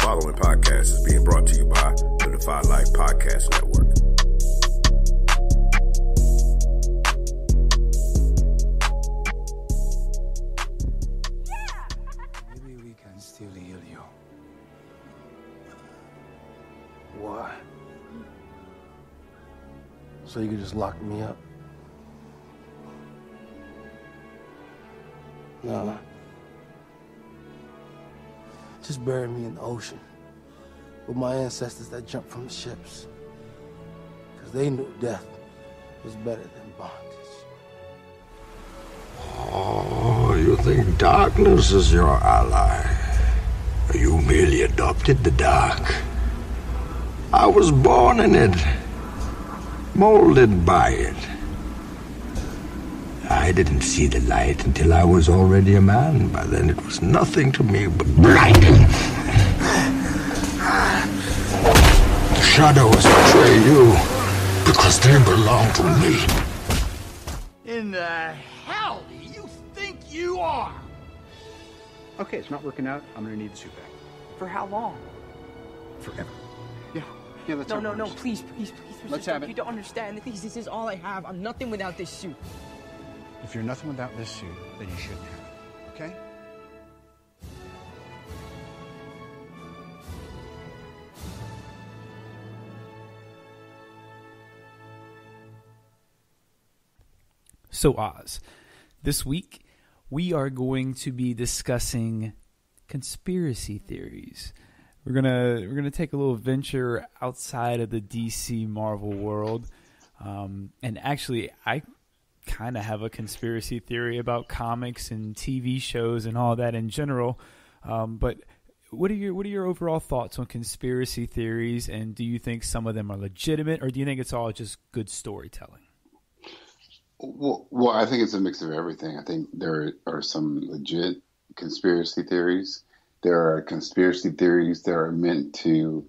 following podcast is being brought to you by the Defy Life Podcast Network. Maybe we can still heal you. Why? So you can just lock me up? No. Just bury me in the ocean with my ancestors that jumped from the ships. Because they knew death was better than bondage. Oh, you think darkness is your ally? You merely adopted the dark. I was born in it, molded by it. I didn't see the light until I was already a man. By then it was nothing to me but blinding. The shadows betray you because they belong to me. In the hell do you think you are? Okay, it's not working out. I'm gonna need the suit back. For how long? Forever. Yeah, let's No, please. Let's have it. You don't understand. This is all I have. I'm nothing without this suit. If you're nothing without this suit, then you shouldn't have it. Okay? So Oz, this week we are going to be discussing conspiracy theories. We're gonna take a little venture outside of the DC Marvel world, and actually I kind of have a conspiracy theory about comics and TV shows and all that in general. But what are your overall thoughts on conspiracy theories? And do you think some of them are legitimate, or do you think it's all just good storytelling? Well, I think it's a mix of everything. I think there are some legit conspiracy theories. There are conspiracy theories that are meant to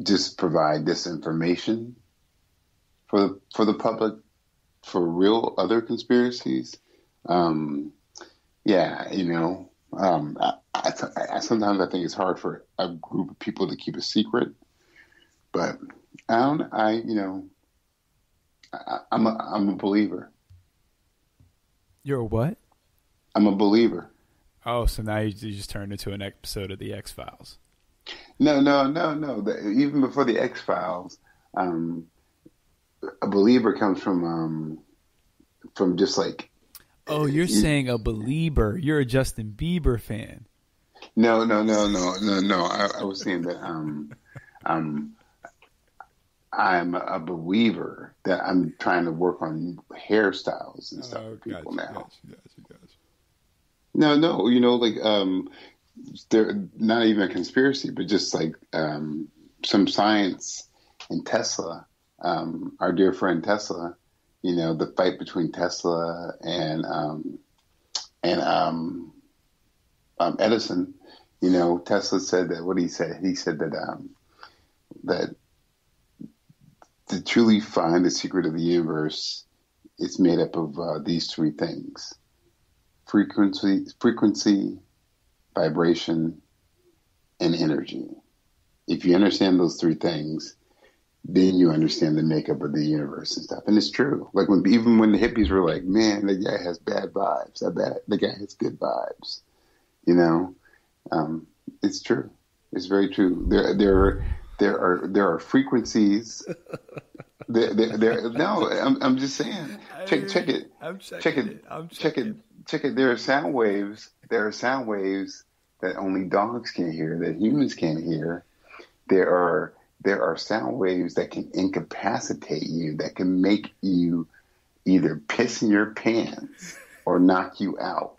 just provide disinformation for the public, for real other conspiracies. I sometimes I think it's hard for a group of people to keep a secret, but I'm a believer. You're a what? I'm a believer. Oh, so now you just turned into an episode of the X-Files. No. Even before the X-Files, a believer comes from just like. Oh, you're saying a believer. You're a Justin Bieber fan. No. I was saying that I'm a believer that I'm trying to work on hairstyles and stuff for people now. Gotcha. No, they're not even a conspiracy, but just like some science in Tesla. Our dear friend Tesla, the fight between Tesla and Edison. Tesla said that. What he said? He said that to truly find the secret of the universe, it's made up of these three things: frequency, vibration, and energy. If you understand those three things, then you understand the makeup of the universe and stuff. And it's true. Like even when the hippies were like, "Man, that guy has bad vibes. The guy has good vibes." It's true. It's very true. There are frequencies. I'm just saying. Check it. Check it. There are sound waves. That only dogs can hear, that humans can't hear. There are sound waves that can incapacitate you, that can make you either piss in your pants or knock you out.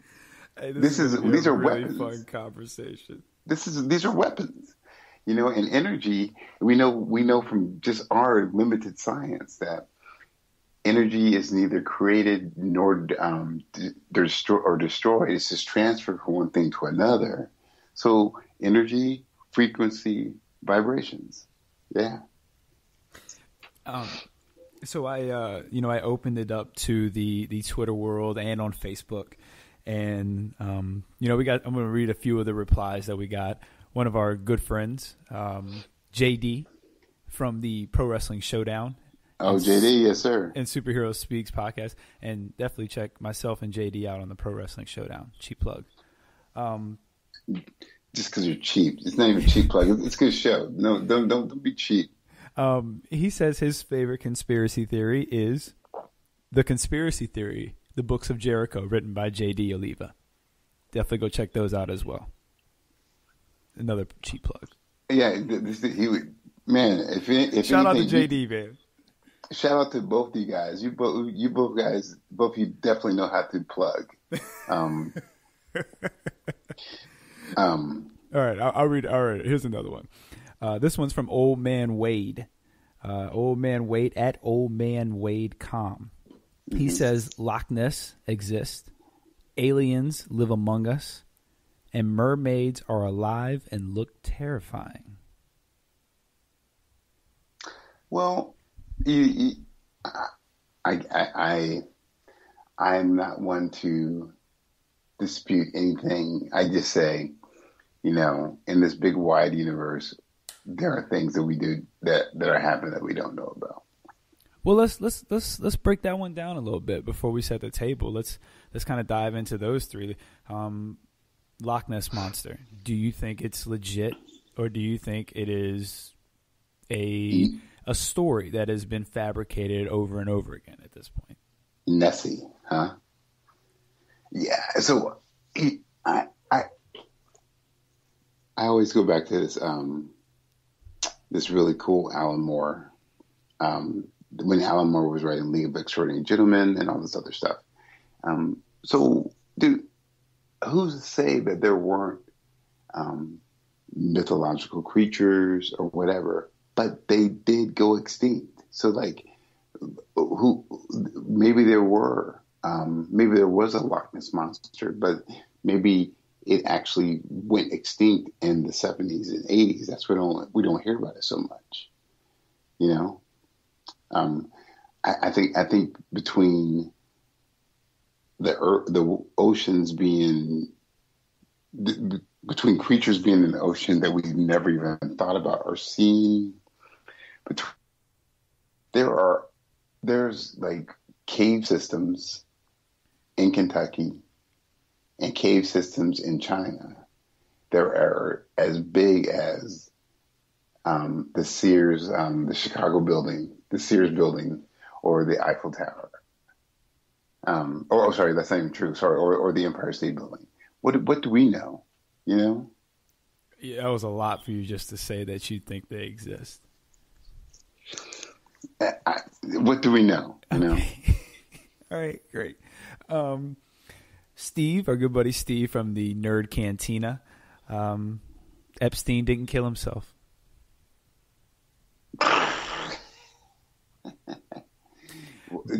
Hey, these are really weapons. Fun conversation. These are weapons. And energy, we know from just our limited science that energy is neither created nor destroyed. It's just transferred from one thing to another. So energy, frequency, vibrations. Yeah. So I opened it up to the Twitter world and on Facebook, And, I'm going to read a few of the replies that we got. One of our good friends, JD from the Pro Wrestling Showdown. Oh, JD, yes, sir. And Superhero Speaks podcast. And definitely check myself and JD out on the Pro Wrestling Showdown. Cheap plug. Just because you're cheap. It's not even a cheap plug. It's a good show. No, don't be cheap. He says his favorite conspiracy theory is The Conspiracy Theory, The Books of Jericho, written by J.D. Oliva. Definitely go check those out as well. Another cheap plug. Yeah, he would. Man, if shout out to anything, JD, man. Shout out to both you guys. You both guys, both of you definitely know how to plug. All right, I'll read. All right, here's another one. This one's from Old Man Wade. Old Man Wade at Old Man Wade com. He says Loch Ness exists, aliens live among us, and mermaids are alive and look terrifying. Well, I'm not one to dispute anything. I just say, in this big wide universe, there are things that we do that are happening that we don't know about. Well, let's break that one down a little bit before we set the table. Let's kind of dive into those three. Loch Ness Monster. Do you think it's legit, or do you think it is a story that has been fabricated over and over again at this point? Nessie, huh? Yeah. So I always go back to this this really cool Alan Moore. When Alan Moore was writing League of Extraordinary Gentlemen and all this other stuff. So, dude, who's to say that there weren't mythological creatures or whatever, but they did go extinct. So, maybe there was a Loch Ness Monster, but maybe it actually went extinct in the 70s and 80s. That's why we don't hear about it so much, I think between the oceans being between creatures being in the ocean that we've never even thought about or seen, there's like cave systems in Kentucky and cave systems in China that are as big as the Sears, the Chicago building, the Sears building, or the Eiffel Tower. Sorry, that's not even true. Sorry, or the Empire State Building. What do we know? Yeah, that was a lot for you just to say that you think they exist. What do we know? Okay. All right, great. Steve, our good buddy Steve from the Nerd Cantina. Epstein didn't kill himself.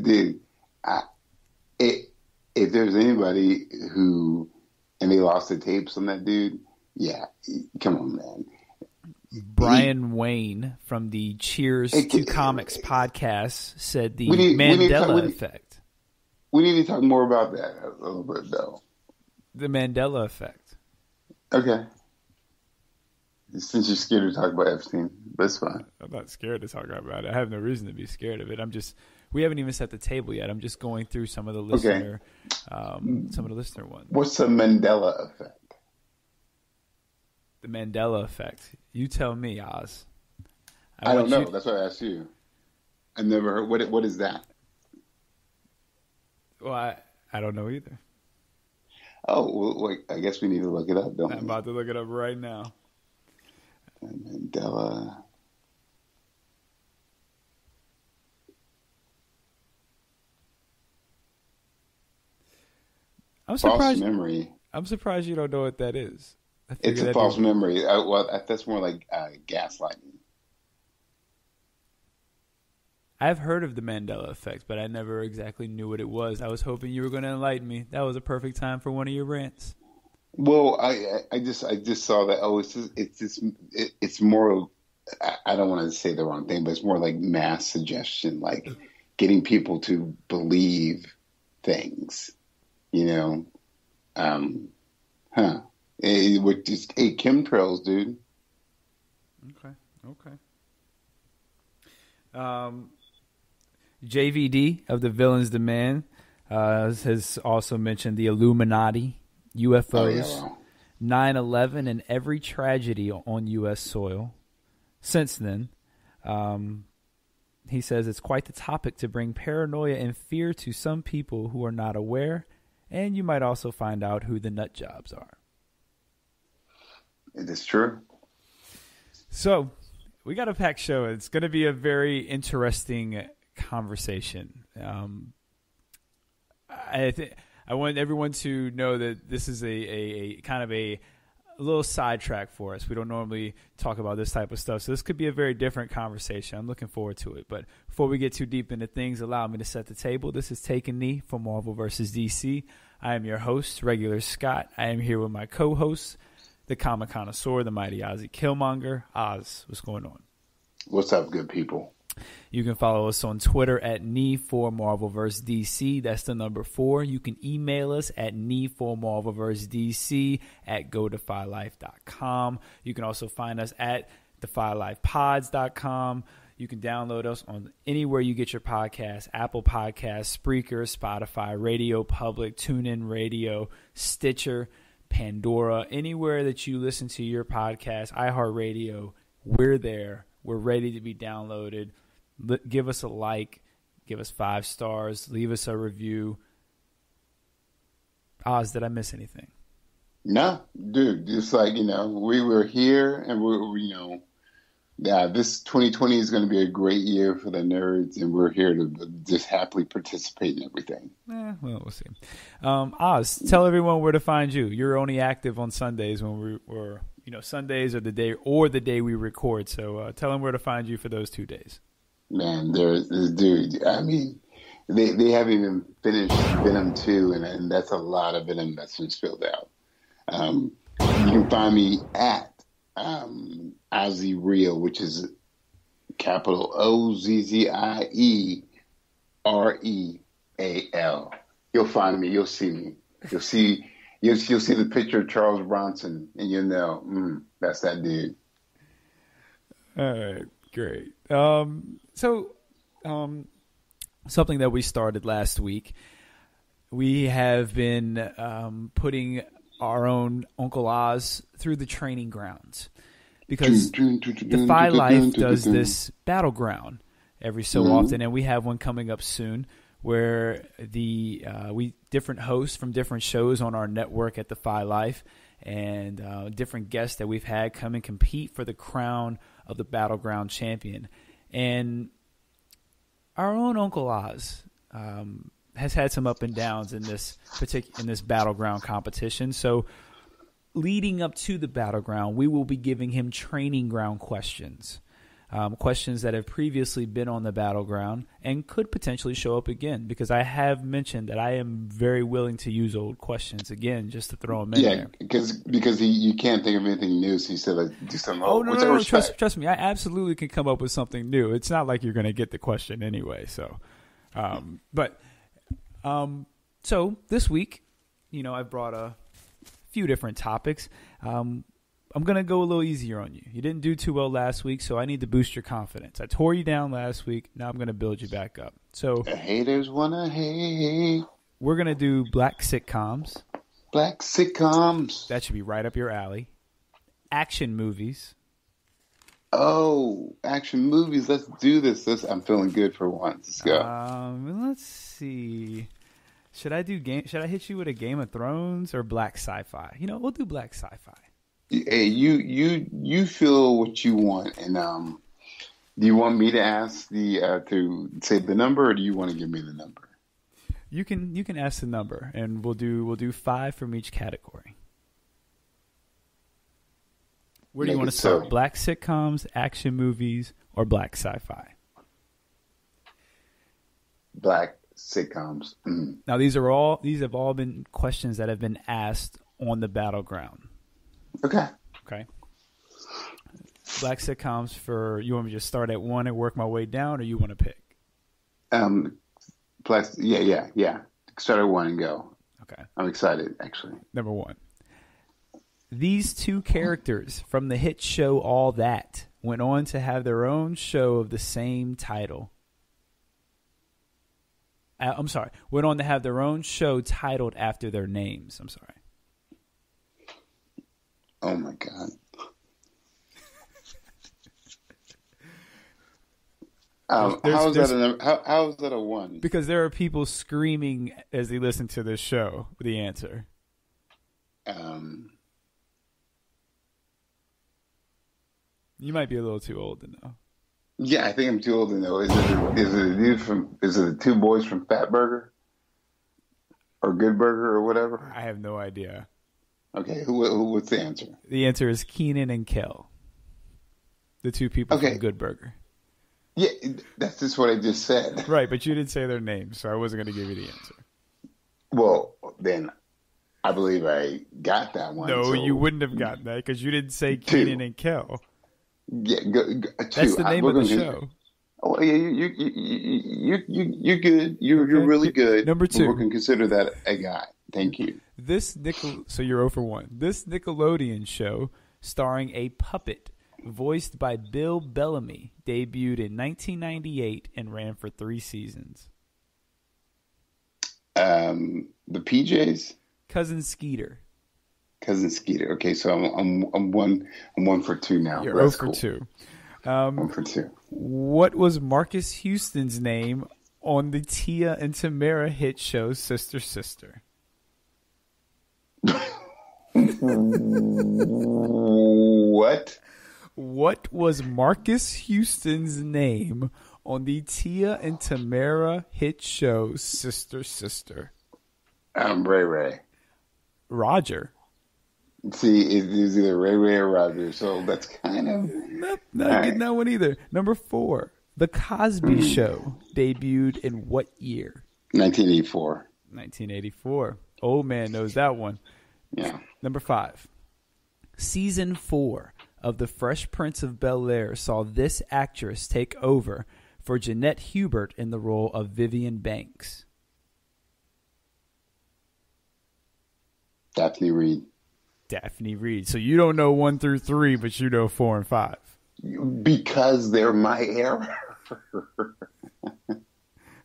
Dude, if there's anybody and they lost the tapes on that dude, yeah, come on, man. Brian Wayne from the Cheers to Comics podcast said the Mandela effect. We need to talk more about that a little bit, though. The Mandela effect. Okay. Since you're scared to talk about Epstein, that's fine. I'm not scared to talk about it. I have no reason to be scared of it. We haven't even set the table yet. I'm just going through some of the listener, some of the listener ones. What's the Mandela effect? The Mandela effect. You tell me, Oz. I don't know. That's why I asked you. I've never heard. What is that? Well, I don't know either. Oh, well, I guess we need to look it up, don't we? I'm about to look it up right now. Mandela. False memory. I'm surprised you don't know what that is. It's a false memory. That's more like gaslighting. I've heard of the Mandela effect, but I never exactly knew what it was. I was hoping you were going to enlighten me. That was a perfect time for one of your rants. Well, I just saw that. Oh, it's more. I don't want to say the wrong thing, but it's more like mass suggestion, like getting people to believe things. With just 8 chemtrails, dude. Okay. JVD of the Villains Demand has also mentioned the Illuminati, UFOs, 9/11, and every tragedy on U.S. soil since then. He says it's quite the topic to bring paranoia and fear to some people who are not aware, and you might also find out who the nut jobs are. It is true. So, we got a packed show. It's going to be a very interesting conversation. I want everyone to know that this is a kind of a little sidetrack for us. We don't normally talk about this type of stuff, so this could be a very different conversation. I'm looking forward to it. But before we get too deep into things, allow me to set the table. This is Taking Knee for Marvel vs. DC. I am your host, Regular Scott. I am here with my co-host, the comic connoisseur, the mighty Ozzy Killmonger. Oz, what's going on? What's up, good people? You can follow us on Twitter at knee4marvelversedc. That's the number 4. You can email us at knee4marvelversedc@godefylife.com. You can also find us at defylifepods.com. You can download us on anywhere you get your podcasts: Apple Podcasts, Spreaker, Spotify, Radio Public, TuneIn Radio, Stitcher, Pandora, anywhere that you listen to your podcast, iHeartRadio. We're there. We're ready to be downloaded. Give us a like. Give us 5 stars. Leave us a review. Oz, did I miss anything? No, dude. Just like, we were here, and this 2020 is going to be a great year for the nerds, and we're here to just happily participate in everything. Well, we'll see. Oz, tell everyone where to find you. You're only active on Sundays when we're Sundays are the day we record. So tell them where to find you for those 2 days. Man, there's this dude. I mean, they haven't even finished Venom 2, and that's a lot of Venom that's been spilled out. You can find me at Ozzy Real, which is capital OZZIEREAL. You'll find me. You'll see me. You'll see the picture of Charles Bronson, and you'll know that's that dude. All right, great. Something that we started last week, we have been putting our own Uncle Oz through the training grounds, because Defy Life does this battleground every so often, and we have one coming up soon where we different hosts from different shows on our network at Defy Life and different guests that we've had come and compete for the crown of the battleground champion. And our own Uncle Oz has had some up and downs in this battleground competition. So leading up to the battleground, we will be giving him training ground questions. Questions that have previously been on the battleground and could potentially show up again, because I have mentioned that I am very willing to use old questions again just to throw them in there. Because you can't think of anything new, so you said do something. No, trust me, I absolutely can come up with something new. It's not like you're going to get the question anyway. So, so this week, I brought a few different topics. I'm going to go a little easier on you. You didn't do too well last week, so I need to boost your confidence. I tore you down last week. Now I'm going to build you back up. So the haters want to hate. We're going to do black sitcoms. Black sitcoms. That should be right up your alley. Action movies. Oh, action movies. Let's do this. I'm feeling good for once. Let's go. Let's see. Should I hit you with a Game of Thrones or black sci-fi? We'll do black sci-fi. Hey, you feel what you want, and do you want me to ask to say the number, or do you want to give me the number? You can ask the number, and we'll do 5 from each category. Where do you want to start? So, black sitcoms, action movies, or black sci-fi? Black sitcoms. Now these have all been questions that have been asked on the battleground. Okay. Black sitcoms you want me to just start at 1 and work my way down, or you want to pick? Yeah. Start at 1 and go. Okay. I'm excited, actually. Number 1. These two characters from the hit show All That went on to have their own show of the same title. Went on to have their own show titled after their names. I'm sorry. Oh, my God. How is that a 1? Because there are people screaming as they listen to this show with the answer. You might be a little too old to know. Yeah, I think I'm too old to know. Is it the two boys from Fat Burger? Or Good Burger or whatever? I have no idea. Okay, what's the answer? The answer is Keenan and Kel. The two people from Good Burger. Yeah, that's just what I just said. Right, but you didn't say their names, so I wasn't going to give you the answer. Well, then I believe I got that one. No, so you wouldn't have gotten that because you didn't say Keenan and Kel. Yeah, two. That's the name of the show. Oh yeah, you're good. You're really good. Number 2. We can consider that a guy. Thank you. So you're 0 for 1. This Nickelodeon show, starring a puppet voiced by Bill Bellamy, debuted in 1998 and ran for 3 seasons. The PJs. Cousin Skeeter. Okay, so I'm 1 for 2 now. You're 0 for 2. 1 for 2. What was Marcus Houston's name on the Tia and Tamara hit show Sister Sister? What? What was Marcus Houston's name on the Tia and Tamara hit show Sister Sister? Ray Ray. Roger. See, it was either Ray Ray or Roger, so that's kind of... Not getting that one either. Number 4. The Cosby Show debuted in what year? 1984. 1984. Old man knows that one. Yeah. Number 5. Season 4 of The Fresh Prince of Bel-Air saw this actress take over for Jeanette Hubert in the role of Vivian Banks. Daphne Reed. So you don't know 1 through 3, but you know 4 and 5. Because they're my era.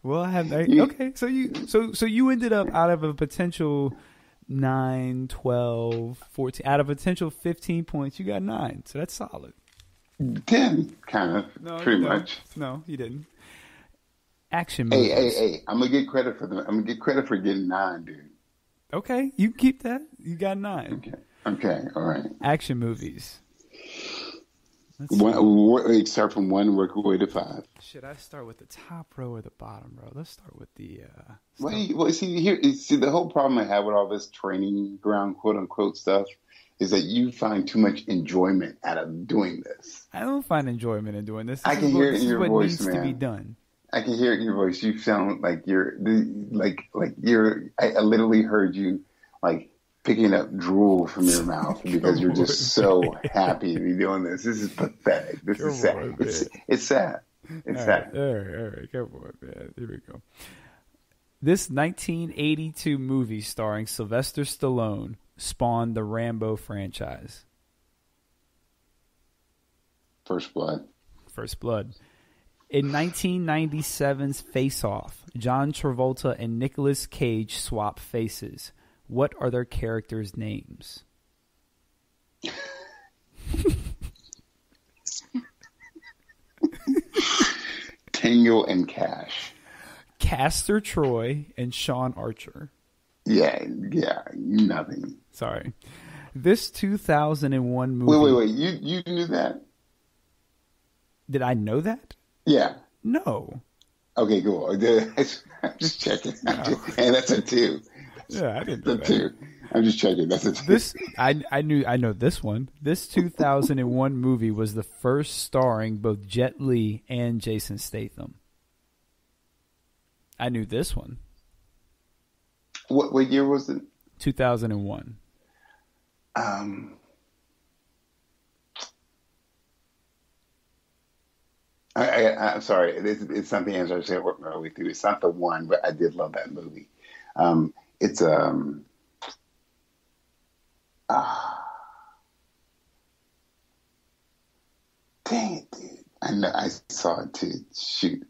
Well, okay. So you ended up out of a potential 9, 12, 14, out of a potential 15 points, you got 9. So that's solid. 10, kind of. No, pretty much. No, you didn't. Action movies. Hey! I'm gonna get credit for them. I'm gonna get credit for getting 9, dude. Okay, you keep that. You got 9. Okay, all right. Action movies. Start from 1, work your way to 5. Should I start with the top row or the bottom row? Let's start with the. See, the whole problem I have with all this training ground, quote unquote stuff, is that you find too much enjoyment out of doing this. I don't find enjoyment in doing this. I can hear it in your voice, man. This is what needs to be done. I can hear it in your voice. You sound like you're I literally heard you like picking up drool from your mouth because you're just so happy to be doing this. This is pathetic. This is sad. It's sad. It's sad. All right. Come on, man. Here we go. This 1982 movie starring Sylvester Stallone spawned the Rambo franchise. First Blood. In 1997's Face Off, John Travolta and Nicolas Cage swap faces. What are their characters' names? Tango and Cash. Castor Troy and Sean Archer. Yeah, nothing. Sorry. This 2001 movie... Wait. You knew that? Did I know that? Yeah. No. Okay, cool. I'm just checking. No. And that's a 2. Yeah, I didn't know that. 2. I'm just checking. That's a 2. I know this one. This 2001 movie was the first starring both Jet Li and Jason Statham. I knew this one. What year was it? 2001. I'm sorry. It's not the answer. I said work my way through. It's not the one, but I did love that movie. It's dang it, dude. I know I saw it too. Shoot.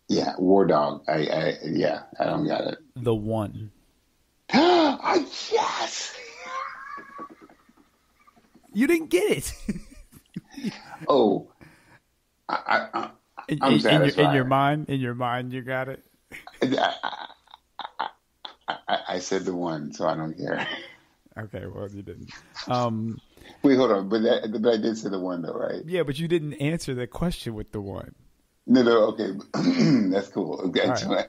Yeah, War Dog. I don't got it. The One. Oh, yes. You didn't get it. Oh, I'm satisfied. In your mind, you got it. I said The One, so I don't care. Okay, well, you didn't. Wait, hold on. But I did say The One, though, right? Yeah, but you didn't answer the question with The One. No, okay. That's cool. Okay, right.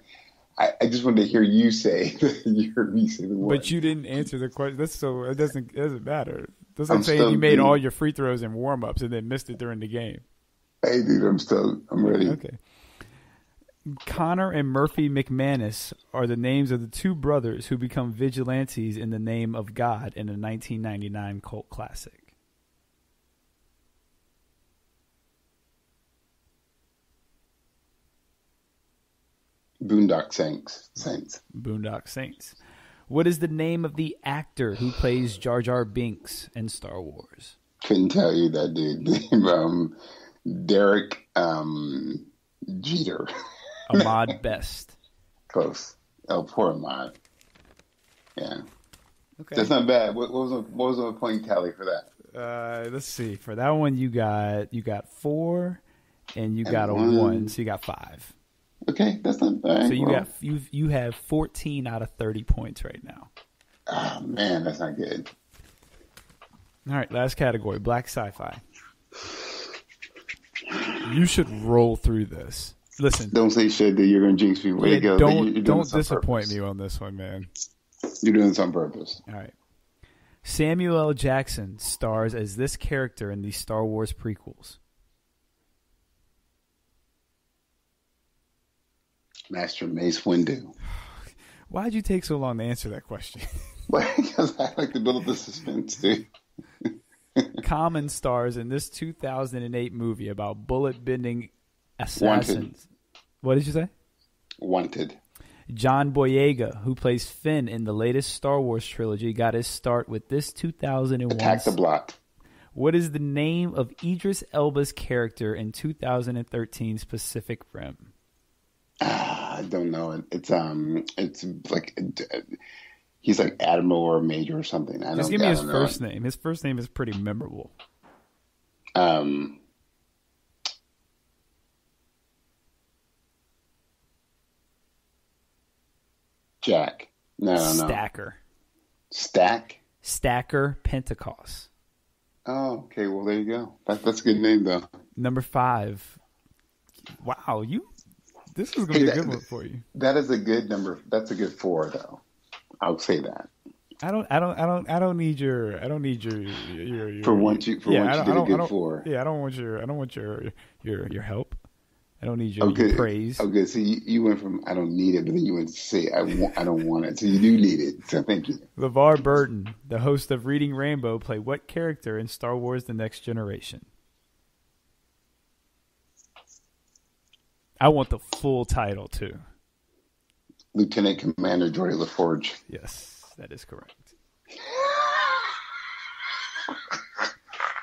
I just wanted to hear you say that you heard me say The One. But you didn't answer the question. It doesn't matter. That's like saying you made all your free throws and warm-ups and then missed it during the game. Hey, dude, I'm ready. Okay. Connor and Murphy McManus are the names of the two brothers who become vigilantes in the name of God in a 1999 cult classic. Boondock Saints. Boondock Saints. What is the name of the actor who plays Jar Jar Binks in Star Wars? Couldn't tell you that dude. Derek Jeter. Ahmad Best. Close. Oh, poor Ahmad. Yeah. Okay. That's not bad. What was the point tally for that? Let's see. For that one, you got 4, and you got a 1, so you got 5. Okay, that's not bad. So you have 14 out of 30 points right now. Oh man, that's not good. All right, last category, black sci-fi. You should roll through this. Listen, don't say shit that you're going to jinx me. Way to go. Don't disappoint me on this one, man. You're doing this on purpose. All right. Samuel L. Jackson stars as this character in the Star Wars prequels. Master Mace Windu. Why'd you take so long to answer that question? Because I like to build up the suspense, too. Common stars in this 2008 movie about bullet-bending assassins. Wanted. What did you say? Wanted. John Boyega, who plays Finn in the latest Star Wars trilogy, got his start with this 2001. Attack the Block. What is the name of Idris Elba's character in 2013's Pacific Rim? I don't know. It's like he's like admiral or major or something. Just give me his first name. His first name is pretty memorable. Jack. No. Stacker. Stacker Pentecost. Oh, okay. Well, there you go. That's a good name, though. Number 5. Wow, this is going to be a good one for you. That is a good number. That's a good 4, though. I'll say that. I don't need your for once you did a good 4. Yeah, I don't want your help. I don't need your praise. Okay, so you went from I don't need it, but then you went to say I don't want it. So you do need it. So thank you. LeVar Burton, the host of Reading Rainbow, played what character in Star Wars: The Next Generation? I want the full title too. Lieutenant Commander Geordi LaForge. Yes, that is correct.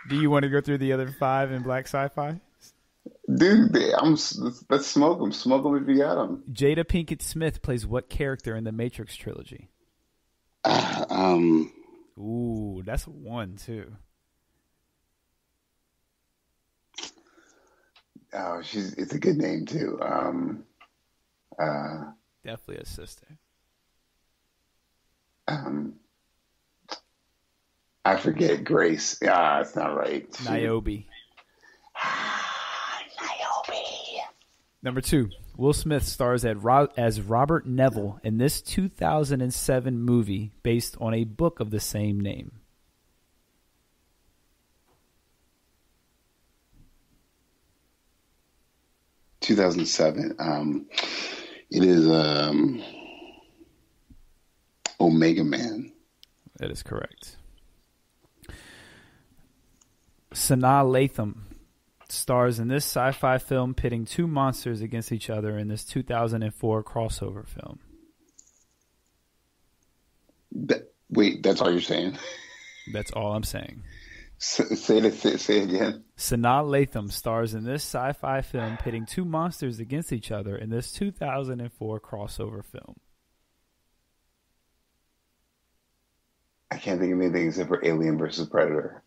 Do you want to go through the other 5 in black sci-fi? Dude, let's smoke them. Smoke them if you got them. Jada Pinkett Smith plays what character in the Matrix trilogy? Ooh, that's 1 too. Oh, it's a good name too. Definitely a sister. I forget Grace. It's not right. Niobe. Number 2, Will Smith stars as Robert Neville in this 2007 movie based on a book of the same name. (2007). It is Omega Man. That is correct. Sanaa Lathan stars in this sci-fi film pitting two monsters against each other in this 2004 crossover film? Wait, that's all you're saying? That's all I'm saying. Say it again. Sanaa Lathan stars in this sci-fi film pitting two monsters against each other in this 2004 crossover film. I can't think of anything except for Alien versus Predator.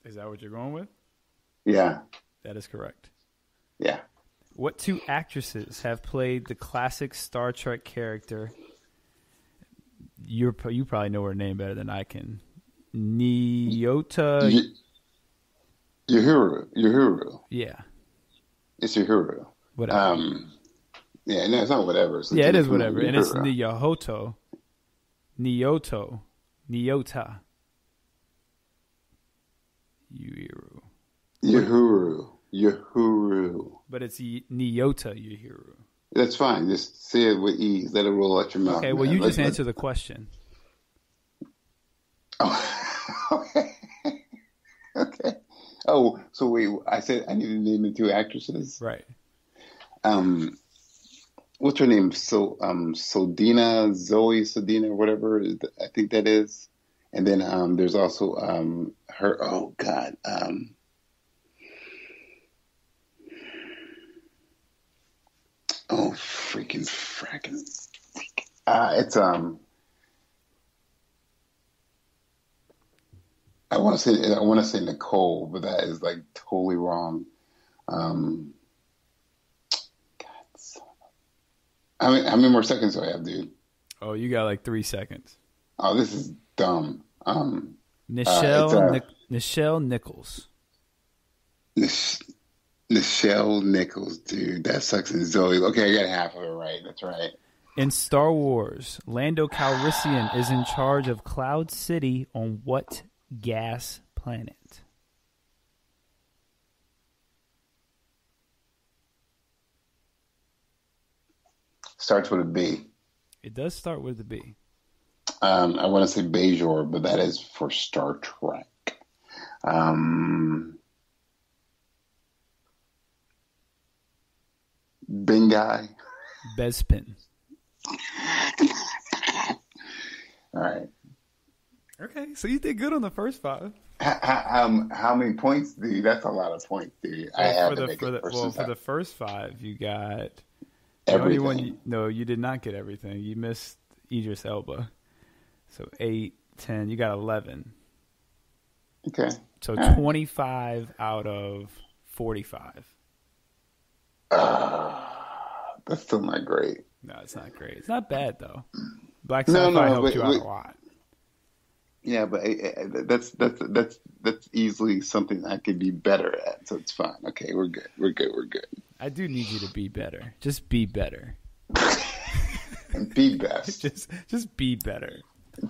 Is that what you're going with? Yeah. That is correct. Yeah. What two actresses have played the classic Star Trek character? You probably know her name better than I can. Nyota. Uhura. Yeah. It's Uhura. Whatever. Yeah, no, it's not whatever. It's it is whatever. Uhura. And it's Nyota. Uhuru. But it's Nyota Uhuru. That's fine. Just say it with ease. Let it roll out your mouth. Okay, well, you just answer the question. Oh, okay. Okay. Oh, so wait, I said I need to name the two actresses? Right. What's her name? Zoe Saldana, whatever I think that is. And then there's also her, oh God. It's I want to say Nicole, but that is like totally wrong. God, how many more seconds do I have, dude? Oh, you got like 3 seconds. Oh, this is dumb. Nichelle Nichols. Nichelle Nichols, dude. That sucks in Zoe. Okay, I got half of it right. That's right. In Star Wars, Lando Calrissian is in charge of Cloud City on what gas planet? Starts with a B. It does start with a B. I want to say Bajor, but that is for Star Trek. Bengai. Bespin. All right. Okay, so you did good on the first 5. How many points, dude? That's a lot of points, dude. For the first 5, you got everything. You did not get everything. You missed Idris Elba. So 8, 10. You got 11. Okay. So 25 out of 45. That's still not great. No, it's not great. It's not bad though. Black Sci-Fi helped you out a lot. Yeah, but that's easily something I could be better at, so it's fine. Okay, we're good. I do need you to be better. Just be better. And be best. just be better.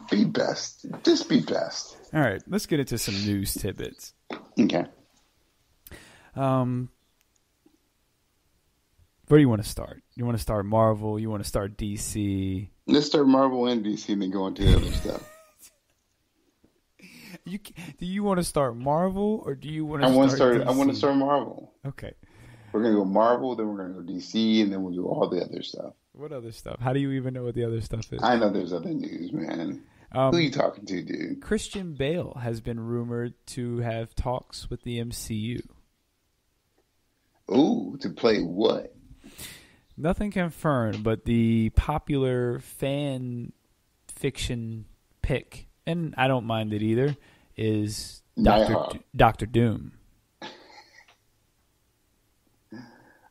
Be best. Just be best. All right, let's get into some news tidbits. Okay. Where do you want to start? You want to start Marvel? You want to start DC? Let's start Marvel and DC and then go into the other stuff. Do you want to start Marvel or do you want to I want DC? to start Marvel. Okay. We're going to go Marvel, then we're going to go DC, and then we'll do all the other stuff. What other stuff? How do you even know what the other stuff is? I know there's other news, man. Who are you talking to, dude? Christian Bale has been rumored to have talks with the MCU. Ooh, to play what? Nothing confirmed, but the popular fan fiction pick, and I don't mind it either, is Dr. Doom.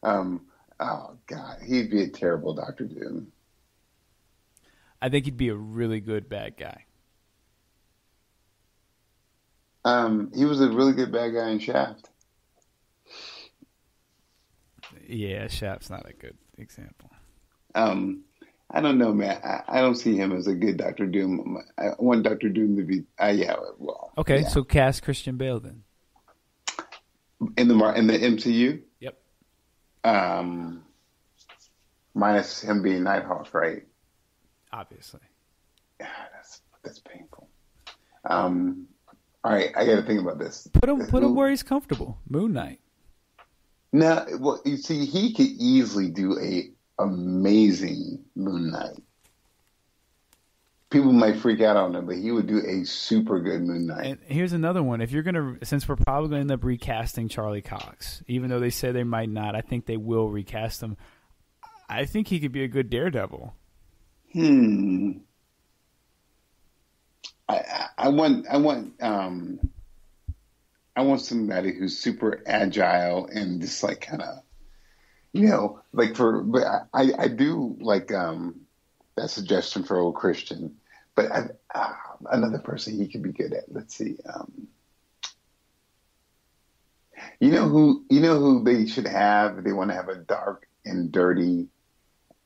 Oh, God. He'd be a terrible Dr. Doom. I think he'd be a really good bad guy. He was a really good bad guy in Shaft. Yeah, Shaft's not a good example. I don't know, man. I don't see him as a good Dr. Doom. I want Dr. Doom to be. Okay, so cast Christian Bale then. In the MCU. Yep. Minus him being Nighthawk, right? Obviously. Yeah, that's painful. All right, I got to think about this. Put him where he's comfortable. Moon Knight. No, well, you see, he could easily do a amazing Moon Knight. People might freak out on him, but he would do a super good Moon Knight. And here's another one. If you're gonna, since we're probably gonna end up recasting Charlie Cox, even though they say they might not, I think they will recast him. I think he could be a good Daredevil. I want somebody who's super agile and just like kind of, but I do like that suggestion for old Christian, but another person he could be good at. Let's see, you know who they should have if they want to have a dark and dirty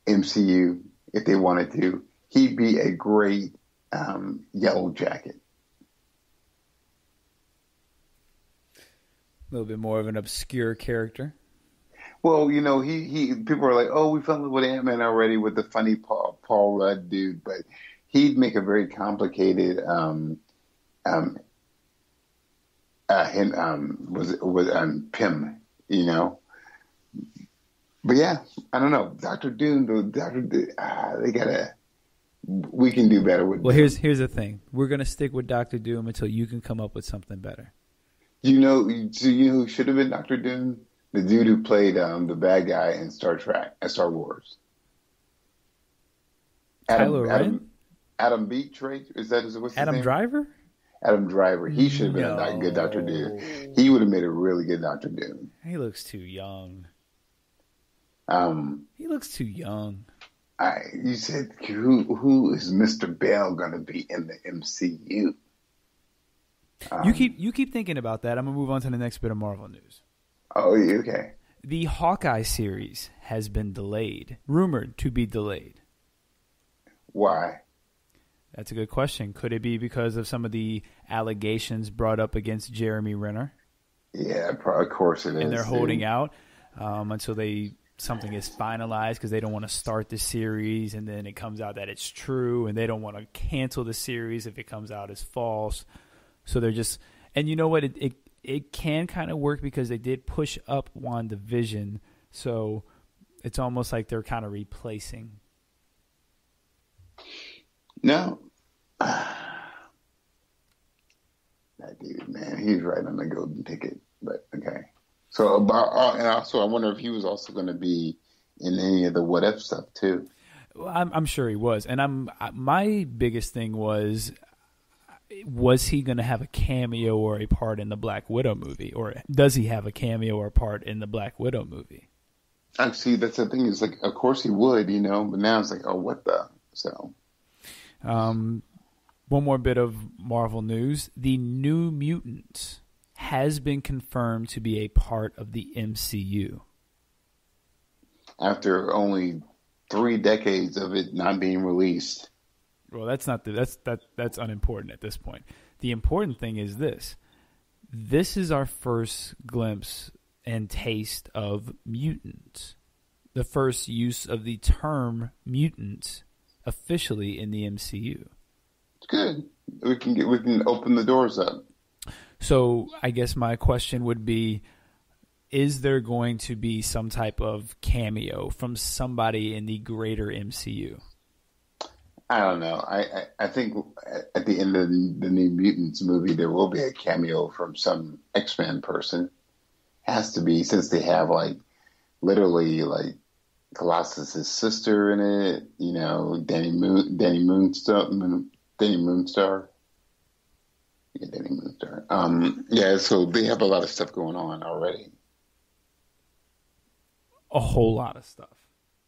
MCU if they wanted to. He'd be a great Yellow Jacket. A little bit more of an obscure character. Well, he people are like, oh, we fell in love with Ant-Man already with the funny Paul Rudd dude, but he'd make a very complicated Pym, But yeah, I don't know. Dr. Doom, we can do better with. Well, here's the thing. We're gonna stick with Dr. Doom until you can come up with something better. Who should have been Dr. Doom? The dude who played the bad guy in Star Wars. Adam Beach, right? Is that what's his Adam name? Driver? Adam Driver. He should have been a good Dr. Doom. He would have made a really good Dr. Doom. He looks too young. He looks too young. You said who is Mr. Bell going to be in the MCU? You keep thinking about that. I'm gonna move on to the next bit of Marvel news. Oh, okay. The Hawkeye series has been delayed, rumored to be delayed. Why? That's a good question. Could it be because of some of the allegations brought up against Jeremy Renner? Yeah, of course it is. And they're holding out until something is finalized because they don't want to start the series, and then it comes out that it's true, and they don't want to cancel the series if it comes out as false. So they're just, and you know what? It can kind of work because they did push up WandaVision, so it's almost like they're kind of replacing. No. That dude, man, he's right on the golden ticket. But okay. So and also, I wonder if he was also going to be in any of the What If stuff too. Well, I'm sure he was, and my biggest thing was he going to have a cameo or a part in the Black Widow movie, or does he have a cameo or part in the Black Widow movie? Actually, that's the thing. Is like, of course he would, but now it's like, oh, what the so. One more bit of Marvel news: the New Mutants has been confirmed to be a part of the MCU. After only 3 decades of it not being released. Well, that's unimportant at this point. The important thing is this. This is our first glimpse and taste of mutants. The first use of the term mutants officially in the MCU. It's good. We can open the doors up. So I guess my question would be, is there going to be some type of cameo from somebody in the greater MCU? I don't know. I think at the end of the New Mutants movie, there will be a cameo from some X-Men person. Has to be, since they have literally Colossus's sister in it. Danny Moonstar. Yeah, Danny Moonstar. Yeah, so they have a lot of stuff going on already. A whole lot of stuff.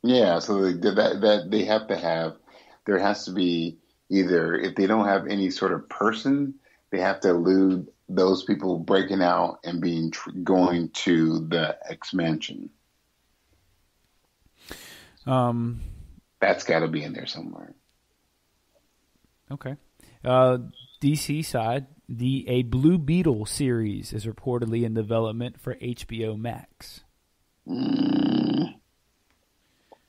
Yeah, so that they have to have. There has to be either, if they don't have any sort of person, they have to elude those people breaking out and going to the X-Mansion. That's got to be in there somewhere. Okay. DC side, a Blue Beetle series is reportedly in development for HBO Max.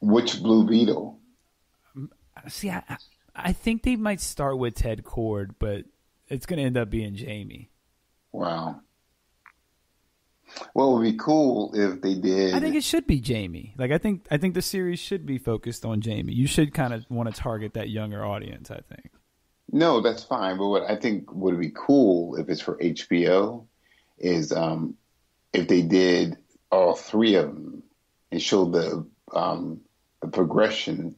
Which Blue Beetle? See, I think they might start with Ted Kord, but It's going to end up being Jamie. Wow. Well, it would be cool if they did. I think it should be Jamie. Like I think the series should be focused on Jamie. You should kind of want to target that younger audience, I think. No, that's fine. But what I think would be cool if it's for HBO is if they did all three of them and showed the progression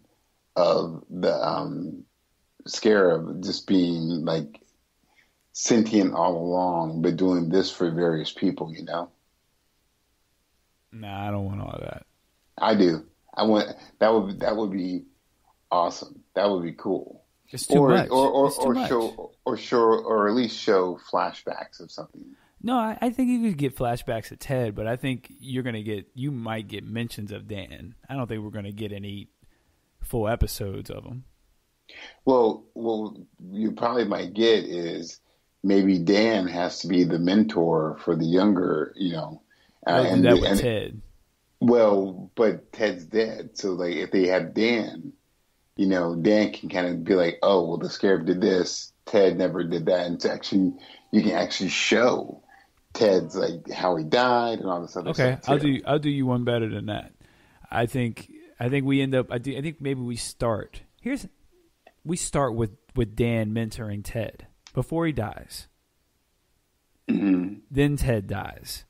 of the Scarab just being like sentient all along, but doing this for various people, you know? Nah, I don't want all that. I do. I want that would be awesome. That would be cool. It's too much. Or at least show flashbacks of something. No, I think you could get flashbacks of Ted, but I think you might get mentions of Dan. I don't think we're gonna get any full episodes of him. Well, you probably might get is maybe Dan has to be the mentor for the younger, you know. And that with Ted. Well, but Ted's dead, so like if they have Dan, you know, Dan can kind of be like, oh, well, the Scarab did this, Ted never did that, and you can actually show Ted's like how he died and all this other stuff. Okay, I'll do you one better than that. I think we end up. I think maybe we start with Dan mentoring Ted before he dies. Mm-hmm. Then Ted dies,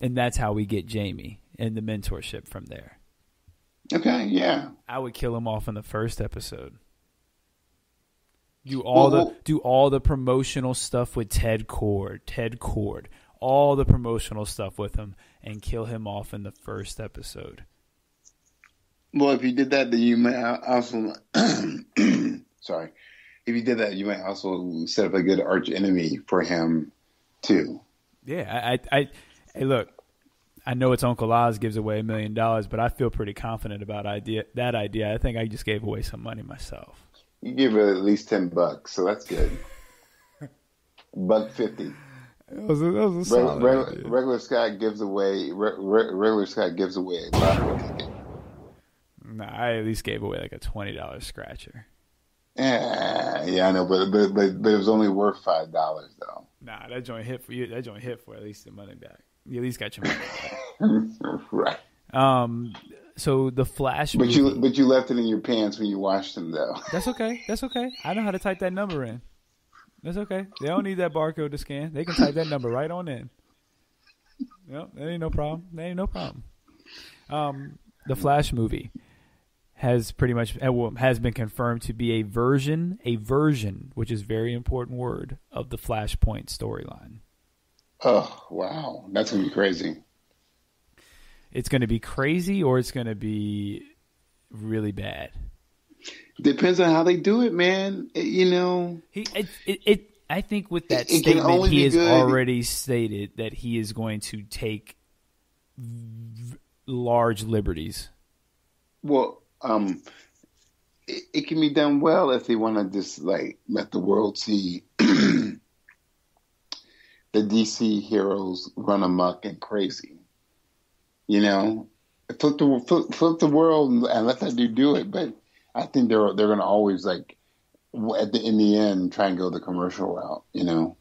and that's how we get Jamie and the mentorship from there. Okay, yeah. I would kill him off in the first episode. Do all the promotional stuff with Ted Cord, all the promotional stuff with him, and kill him off in the first episode. Well, if you did that, then you might also sorry. If you did that, you might also set up a good arch enemy for him too. Yeah, hey, look, I know it's Uncle Oz gives away $1 million, but I feel pretty confident about that idea. I think I just gave away some money myself. You give her at least $10, so that's good. $1.50. That was a solid idea. Regular Scott gives away a lottery ticket. Nah, I at least gave away like a $20 scratcher. Yeah, I know, but it was only worth $5 though. Nah, that joint hit for you. That joint hit for at least the money back. You at least got your money back. Right. So the Flash movie, but you left it in your pants when you washed them though. That's okay. I know how to type that number in. That's okay. They don't need that barcode to scan. They can type that number right on in. Yep, that ain't no problem. The Flash movie has been confirmed to be a version, which is a very important word, of the Flashpoint storyline. Oh, wow. That's going to be crazy. It's going to be crazy or it's going to be really bad. Depends on how they do it, man. I think with that statement, he has already stated that he is going to take large liberties. Well, it can be done well if they want to just like let the world see the DC heroes run amok and crazy. You know, flip the world and let that dude do it. But I think they're going to always like in the end try and go the commercial route. You know.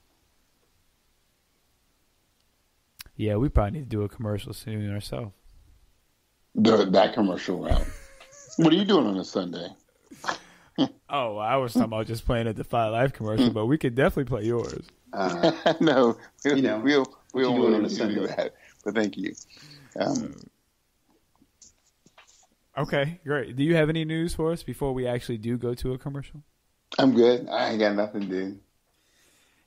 Yeah, we probably need to do a commercial soon ourselves. That commercial route. What are you doing on a Sunday? Oh, I was talking about just playing a Defy Life commercial, but we could definitely play yours. No, we'll on a Sunday do that. But thank you. Okay, great. Do you have any news for us before we actually do go to a commercial? I'm good. I ain't got nothing, dude.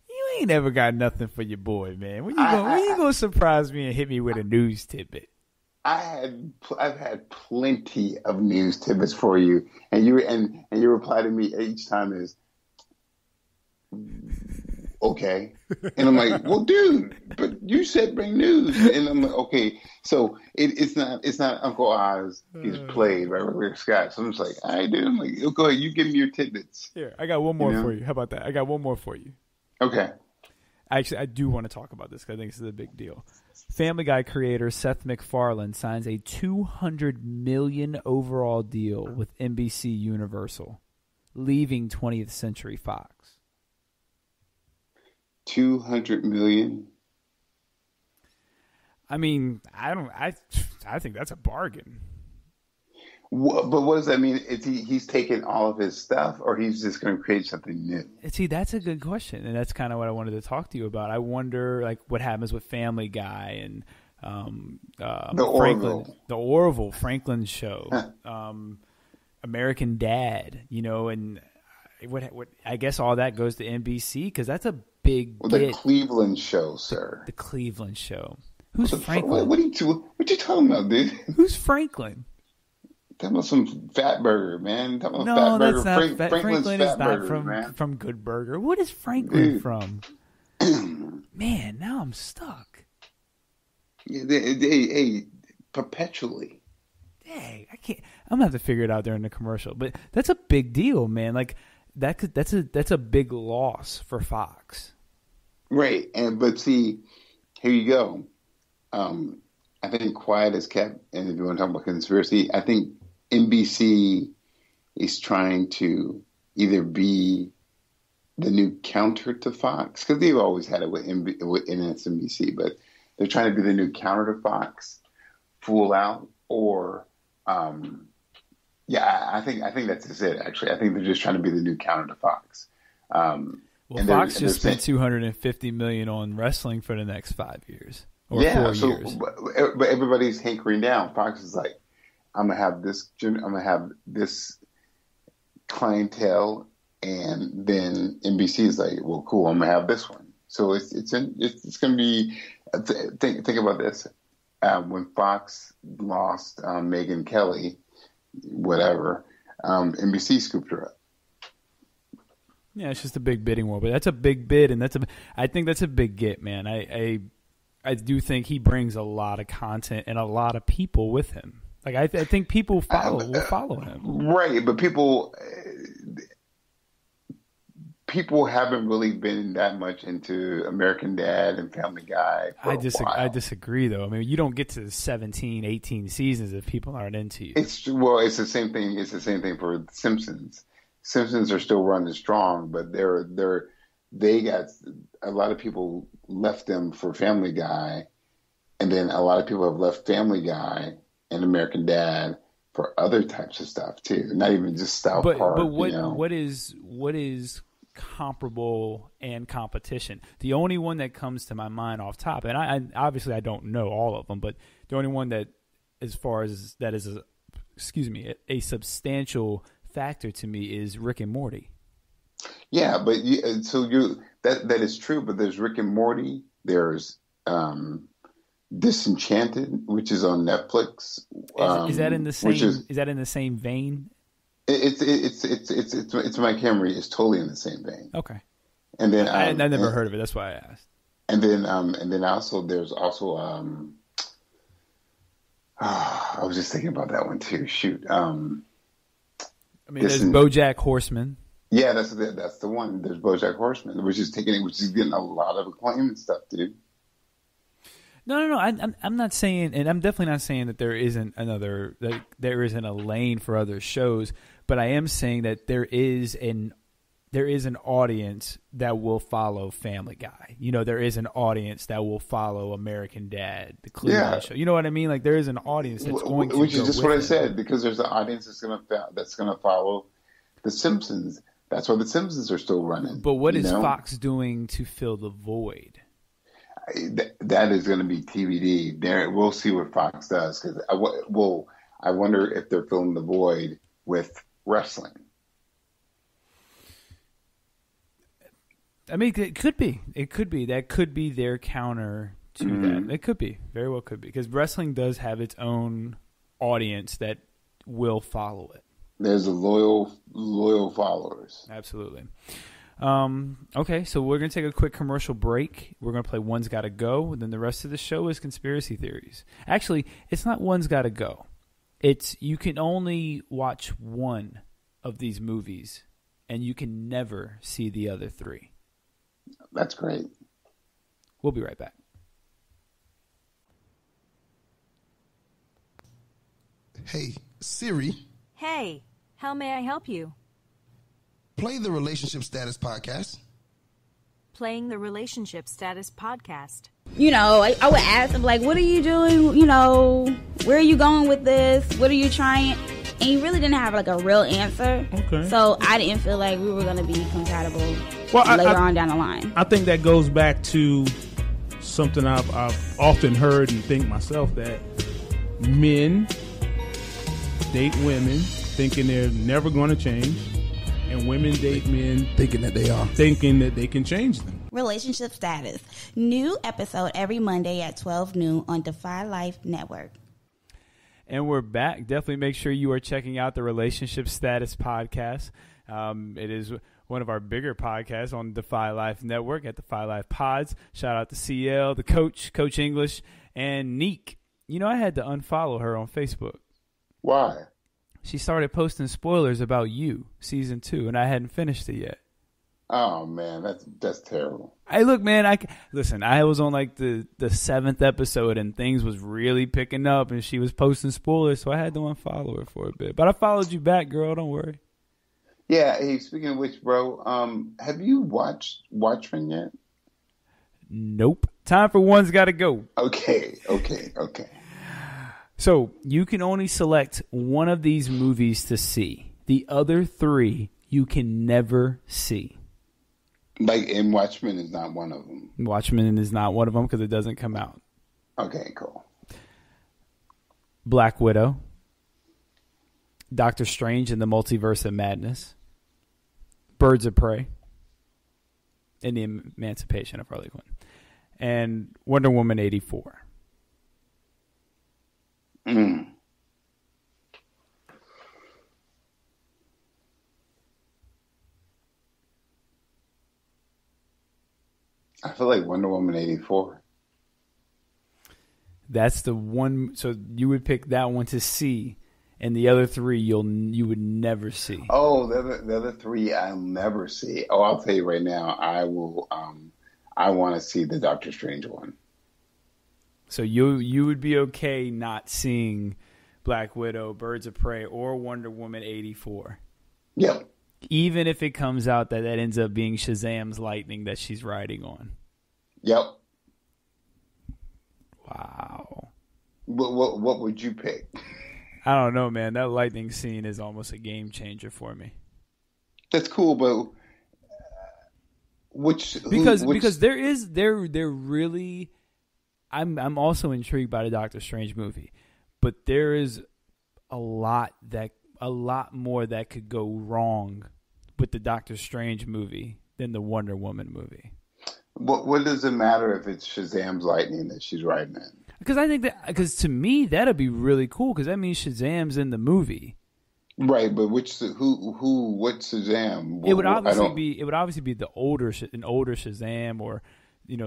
You ain't never got nothing for your boy, man. When you gonna surprise me and hit me with a news tidbit? I've had plenty of news tidbits for you, and your reply to me each time is okay, and I'm like, well, dude, but you said bring news, and I'm like, okay, so it's not Uncle Oz. He's played by Rick Scott, so I'm just like, all right, dude. I'm like, oh, go ahead, you give me your tidbits. Here, I got one more for you. How about that? I got one more for you. Okay. Actually, I do want to talk about this because I think this is a big deal. Family Guy creator Seth MacFarlane signs a $200 million overall deal with NBC Universal, leaving 20th Century Fox. $200 million. I mean, I think that's a bargain. But what does that mean? Is he's taking all of his stuff, or he's just going to create something new? See, that's a good question, and that's kind of what I wanted to talk to you about. I wonder, like, what happens with Family Guy and the Orville Franklin show, American Dad, and what I guess all that goes to NBC because that's a big the Cleveland show, sir. The Cleveland show. Who's Franklin? What are you talking about, dude? Who's Franklin? Talking about some Fat Burger, man. Talking about no, Fat that's Burger. not. Franklin is not Burger, from Good Burger. What is Franklin from? Man, now I'm stuck. Hey, perpetually. Dang, I can't. I'm gonna have to figure it out during the commercial. But that's a big deal, man. Like that's a big loss for Fox. Right, but see, here you go. I think quiet is kept, and if you want to talk about conspiracy, I think NBC is trying to either be the new counter to Fox, because they've always had it with MSNBC, but they're trying to be the new counter to Fox, fool out, or I think that's just it. Actually, I think they're just trying to be the new counter to Fox. Fox just spent $250 million on wrestling for the next 5 years. Or 4 years. But everybody's hankering down. Fox is like, I'm gonna have this clientele, and then NBC is like, well, cool, I'm gonna have this one. So it's gonna be. Think about this. When Fox lost Megyn Kelly, whatever, NBC scooped her up. Yeah, it's just a big bidding war, but that's a big bid, and I think that's a big get, man. I do think he brings a lot of content and a lot of people with him. Like I think people will follow him. Right, but people haven't really been that much into American Dad and Family Guy for a while. I disagree, though. I mean, you don't get to 17, 18 seasons if people aren't into you. It's the same thing. It's the same thing for The Simpsons. Simpsons are still running strong, but they got a lot of people left them for Family Guy, and then a lot of people have left Family Guy and American Dad for other types of stuff too. Not even just South Park. But what is comparable and competition? The only one that comes to my mind off top, and I obviously I don't know all of them, but the only one that, as far as that is a substantial factor to me is Rick and Morty. Yeah, but that is true. But there's Rick and Morty. There's Disenchanted, which is on Netflix. Is that in the same? Is that in the same vein? It's my camera. It's totally in the same vein. Okay. And then I never heard of it. That's why I asked. And then also there's also I was just thinking about that one too. Shoot. There's BoJack Horseman. Yeah, that's the one. There's BoJack Horseman, which is getting a lot of acclaim and stuff, dude. No. I'm not saying, and I'm definitely not saying that there isn't a lane for other shows, but I am saying that there is an audience that will follow Family Guy. There is an audience that will follow American Dad, the Cleveland show. You know what I mean? Like there is an audience that's going to. Which is just what I said, because there's an audience that's gonna follow The Simpsons. That's why The Simpsons are still running. But what is Fox doing to fill the void? That is going to be TBD. There, we'll see what Fox does, because I wonder if they're filling the void with wrestling. I mean, it could be. That could be their counter to that. It could be. Very well could be, because wrestling does have its own audience that will follow it. There's a loyal followers. Absolutely. Okay, so we're going to take a quick commercial break. We're going to play One's Gotta Go, and then the rest of the show is conspiracy theories. Actually, it's not One's Gotta Go. It's you can only watch one of these movies, and you can never see the other three. That's great. We'll be right back. Hey, Siri. Hey, how may I help you? Play the Relationship Status Podcast. Playing the Relationship Status podcast. You know, I would ask him, like, what are you doing? You know, where are you going with this? What are you trying? And he really didn't have, like, a real answer. Okay. So I didn't feel like we were going to be compatible later on down the line. I think that goes back to something I've often heard and think myself, that men date women thinking they're never going to change, and women date men thinking that they are, thinking that they can change them. Relationship Status. New episode every Monday at 12 noon on Defy Life Network. And we're back. Definitely make sure you are checking out the Relationship Status podcast. It is one of our bigger podcasts on Defy Life Network at Defy Life Pods. Shout out to CL, the Coach English, and Neek. You know, I had to unfollow her on Facebook. Why? She started posting spoilers about You, season 2, and I hadn't finished it yet. Oh man, that's terrible. Hey, look, man, I was on like the 7th episode, and things was really picking up, and she was posting spoilers, so I had to unfollow her for a bit. But I followed you back, girl. Don't worry. Yeah. Hey, speaking of which, bro, have you watched Watchmen yet? Nope. Time for One's Got to Go. Okay. So you can only select one of these movies to see. The other 3 you can never see. Like, and Watchmen is not one of them. Watchmen is not one of them because it doesn't come out. Okay, cool. Black Widow. Doctor Strange and the Multiverse of Madness. Birds of Prey. And the Emancipation of Harley Quinn. And Wonder Woman 84. I feel like Wonder Woman 84. That's the one. So you would pick that one to see, and the other 3 you would never see. Oh, the other 3 I'll never see. Oh, I'll tell you right now, I will. I want to see the Doctor Strange one. So you would be okay not seeing Black Widow, Birds of Prey, or Wonder Woman 84. Yep. Even if it comes out that ends up being Shazam's lightning that she's riding on. Yep. Wow. What would you pick? I don't know, man. That lightning scene is almost a game changer for me. That's cool, but because there really. I'm also intrigued by the Doctor Strange movie, but there is a lot more that could go wrong with the Doctor Strange movie than the Wonder Woman movie. What does it matter if it's Shazam's lightning that she's riding in? Because to me that'd be really cool because that means Shazam's in the movie. Right, but what Shazam? It would obviously be an older Shazam or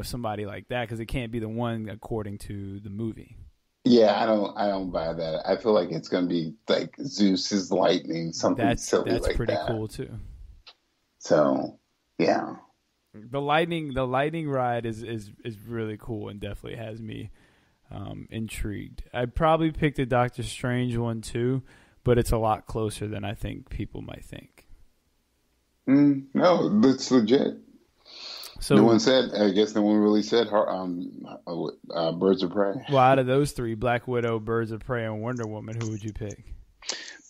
somebody like that because it can't be the one according to the movie. Yeah, I don't buy that. I feel like it's going to be like Zeus's lightning, something silly like that. That's pretty cool too. So, yeah. The lightning ride is really cool and definitely has me intrigued. I'd probably pick the Doctor Strange one too, but it's a lot closer than I think people might think. No, that's legit. So no one said. I guess no one really said. Birds of Prey. Well, out of those 3, Black Widow, Birds of Prey, and Wonder Woman, who would you pick?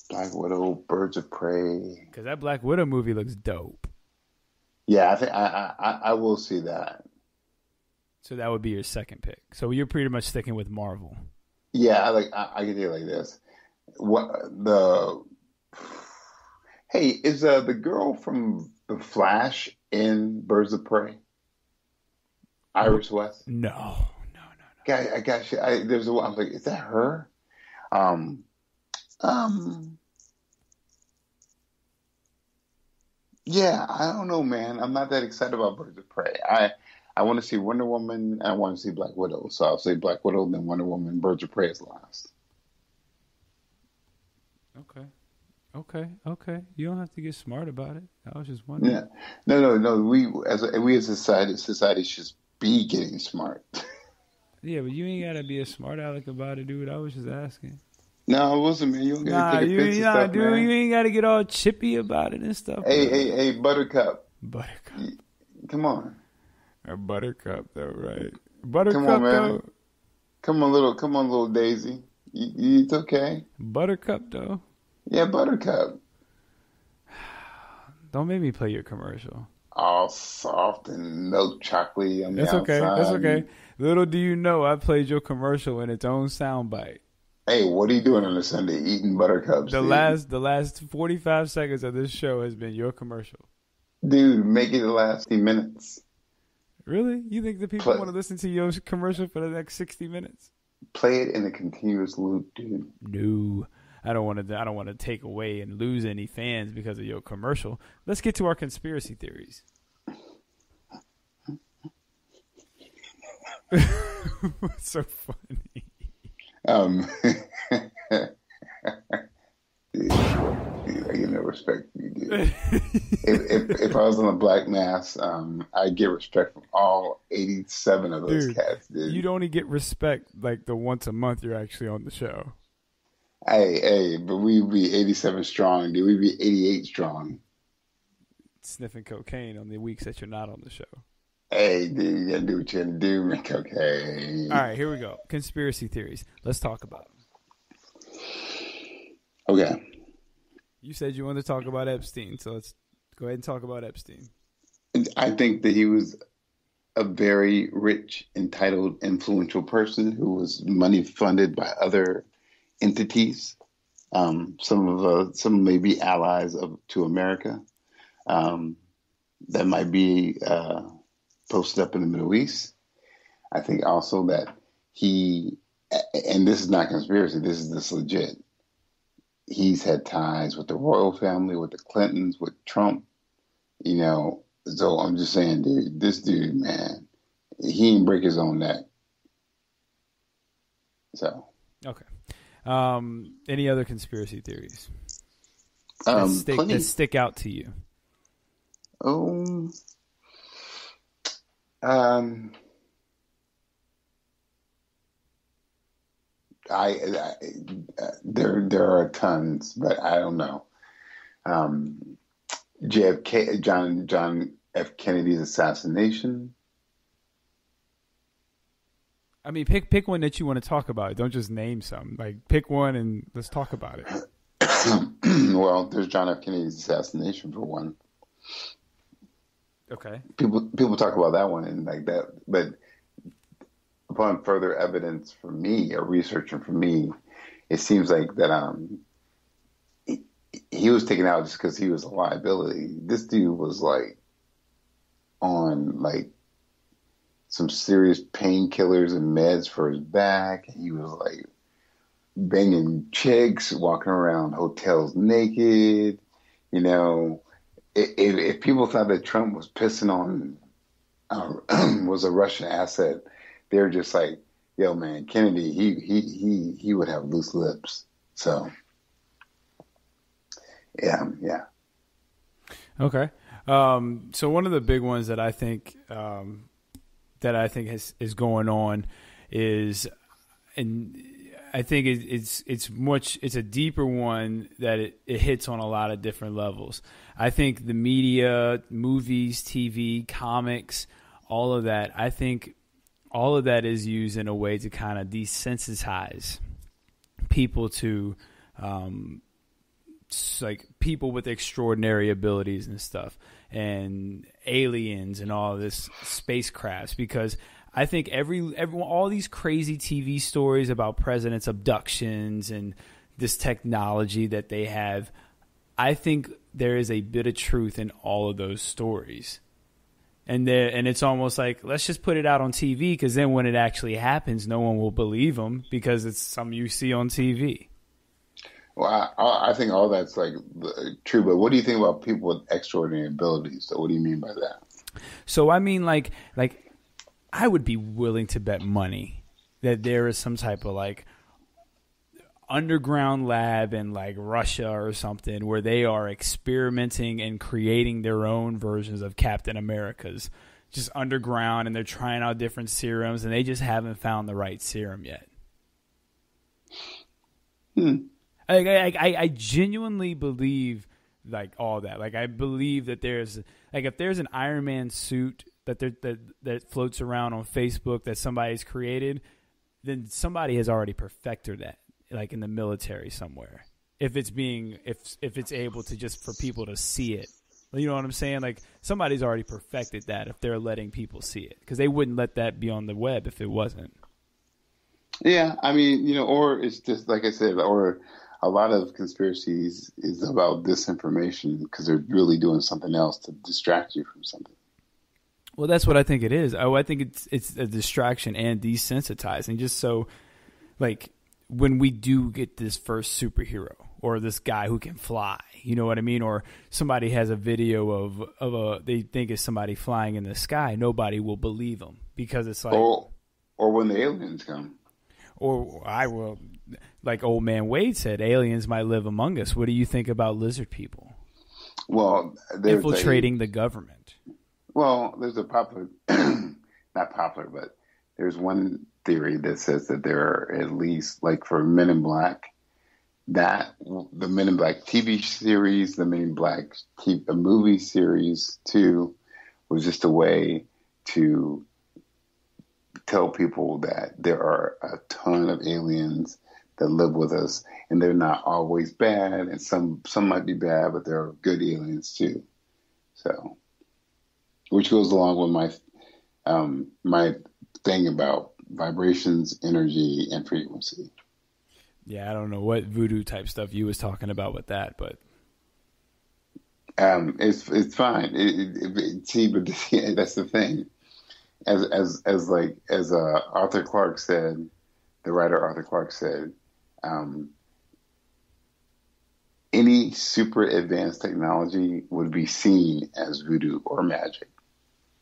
Black Widow, Birds of Prey. Because that Black Widow movie looks dope. Yeah, I think I will see that. So that would be your second pick. So you're pretty much sticking with Marvel. Yeah, I can do it like this. Hey, is the girl from The Flash in Birds of Prey? Iris West? No. I got you. There's I'm like, is that her? Yeah, I don't know, man. I'm not that excited about Birds of Prey. I want to see Wonder Woman and I want to see Black Widow. So I'll say Black Widow, then Wonder Woman, Birds of Prey is last. Okay. You don't have to get smart about it. I was just wondering. Yeah. No. We as a society should be getting smart. Yeah, but you ain't gotta be a smart aleck about it, dude. I was just asking. No, it wasn't, man. You don't gotta take offense to stuff, dude. man. You ain't gotta get all chippy about it and stuff. Hey, Buttercup. Buttercup. Come on. A buttercup, though, right? Buttercup, Come on, man. though. Come on, little Daisy. It's okay. Buttercup, though. Yeah, Buttercup. Don't make me play your commercial. All soft and milk chocolate on the That's okay. outside. That's okay. Little do you know, I played your commercial in its own soundbite. Hey, what are you doing on a Sunday eating buttercups? The last 45 seconds of this show has been your commercial. Dude, make it last 60 minutes. Really? You think the people want to listen to your commercial for the next 60 minutes? Play it in a continuous loop, dude. No. I don't want to take away and lose any fans because of your commercial. Let's get to our conspiracy theories. What's so funny? Dude, I get no respect for you, dude. if I was on a black mass, I'd get respect from all 87 of those cats, dude. You'd only get respect like the once a month you're actually on the show. Hey, but we'd be 87 strong, dude. We'd be 88 strong. Sniffing cocaine on the weeks that you're not on the show. Hey, dude, you gotta do what you gotta do, man. Cocaine. All right, here we go. Conspiracy theories. Let's talk about them. Okay. You said you wanted to talk about Epstein, so let's go ahead and talk about Epstein. I think that he was a very rich, entitled, influential person who was money funded by other entities. Some may be allies to America. That might be posted up in the Middle East. I think also that he, and this is not conspiracy, this is legit. He's had ties with the royal family, with the Clintons, with Trump, so I'm just saying, dude, this dude, man, he didn't break his own neck. So. Okay. Any other conspiracy theories that stick out to you? There are tons, but I don't know. JFK, John F. Kennedy's assassination. I mean, pick one that you want to talk about. Don't just name some. Like, pick one and let's talk about it. Well, there's John F. Kennedy's assassination for one. Okay. People talk about that one and like that, but upon further evidence from me, or researching from me, it seems like that he was taken out just because he was a liability. This dude was like on like some serious painkillers and meds for his back. He was like banging chicks, walking around hotels naked. If people thought that Trump was pissing on was a Russian asset, they're just like, yo, man, Kennedy, he would have loose lips. So, yeah. Okay. So one of the big ones that I think is going on is, and I think it's a deeper one that it hits on a lot of different levels. I think the media, movies, TV, comics, all of that, I think all of that is used in a way to kind of desensitize people to like people with extraordinary abilities and stuff, and aliens and all this spacecrafts, because I think all these crazy TV stories about presidents' abductions and this technology that they have, I think there is a bit of truth in all of those stories. And it's almost like, let's just put it out on TV, because then when it actually happens, no one will believe them because it's something you see on TV. Well, I think all that's like true, but what do you think about people with extraordinary abilities? So what do you mean by that? So I mean, like I would be willing to bet money that there is some type of like underground lab in like Russia or something where they are experimenting and creating their own versions of Captain America's, just underground, and they're trying out different serums and they just haven't found the right serum yet. I genuinely believe like all that. Like I believe that there's like, if there's an Iron Man suit that floats around on Facebook that somebody's created, then somebody has already perfected that, like in the military somewhere. If it's able to just for people to see it, you know what I'm saying? Like somebody's already perfected that if they're letting people see it, because they wouldn't let that be on the web if it wasn't. Yeah, I mean, or it's just like I said, or a lot of conspiracies is about disinformation because they're really doing something else to distract you from something. Well, that's what I think it is. I think it's a distraction and desensitizing. Just so, like, when we do get this first superhero or this guy who can fly, you know what I mean? Or somebody has a video of they think it's somebody flying in the sky, nobody will believe them because it's like... Or when the aliens come. Or like old man Wade said, aliens might live among us. What do you think about lizard people? Well, infiltrating the government. Well, there's a popular, not popular, but there's one theory that says that there are at least, like for Men in Black, that the Men in Black TV series, the Men in Black movie series too, was just a way to tell people that there are a ton of aliens that live with us, and they're not always bad, and some might be bad, but there are good aliens too. So, which goes along with my thing about vibrations, energy, and frequency. Yeah, I don't know what voodoo type stuff you was talking about with that, but it's fine. But yeah, that's the thing. As Arthur Clarke said, the writer Arthur Clarke said, any super advanced technology would be seen as voodoo or magic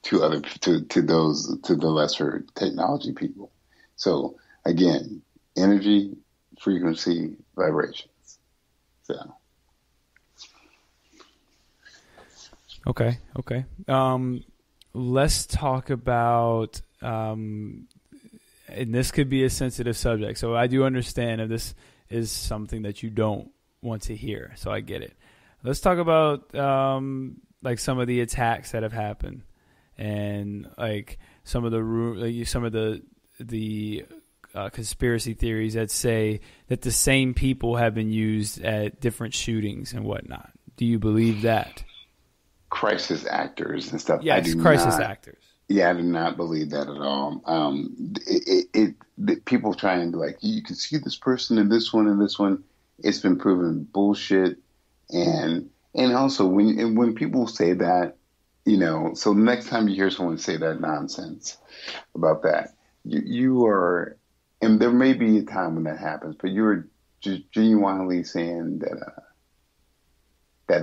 to the lesser technology people. So again, energy, frequency, vibrations. So. Okay. Let's talk about, and this could be a sensitive subject, so I do understand if this is something that you don't want to hear, so I get it. Let's talk about like some of the attacks that have happened, and like some of the conspiracy theories that say that the same people have been used at different shootings and whatnot. Do you believe that? Crisis actors and stuff. Yes, crisis actors. Yeah, I do not believe that at all. People trying to like, you can see this person in this one and this one. It's been proven bullshit. And also when people say that, so next time you hear someone say that nonsense about that, you are, and there may be a time when that happens, but you're just genuinely saying that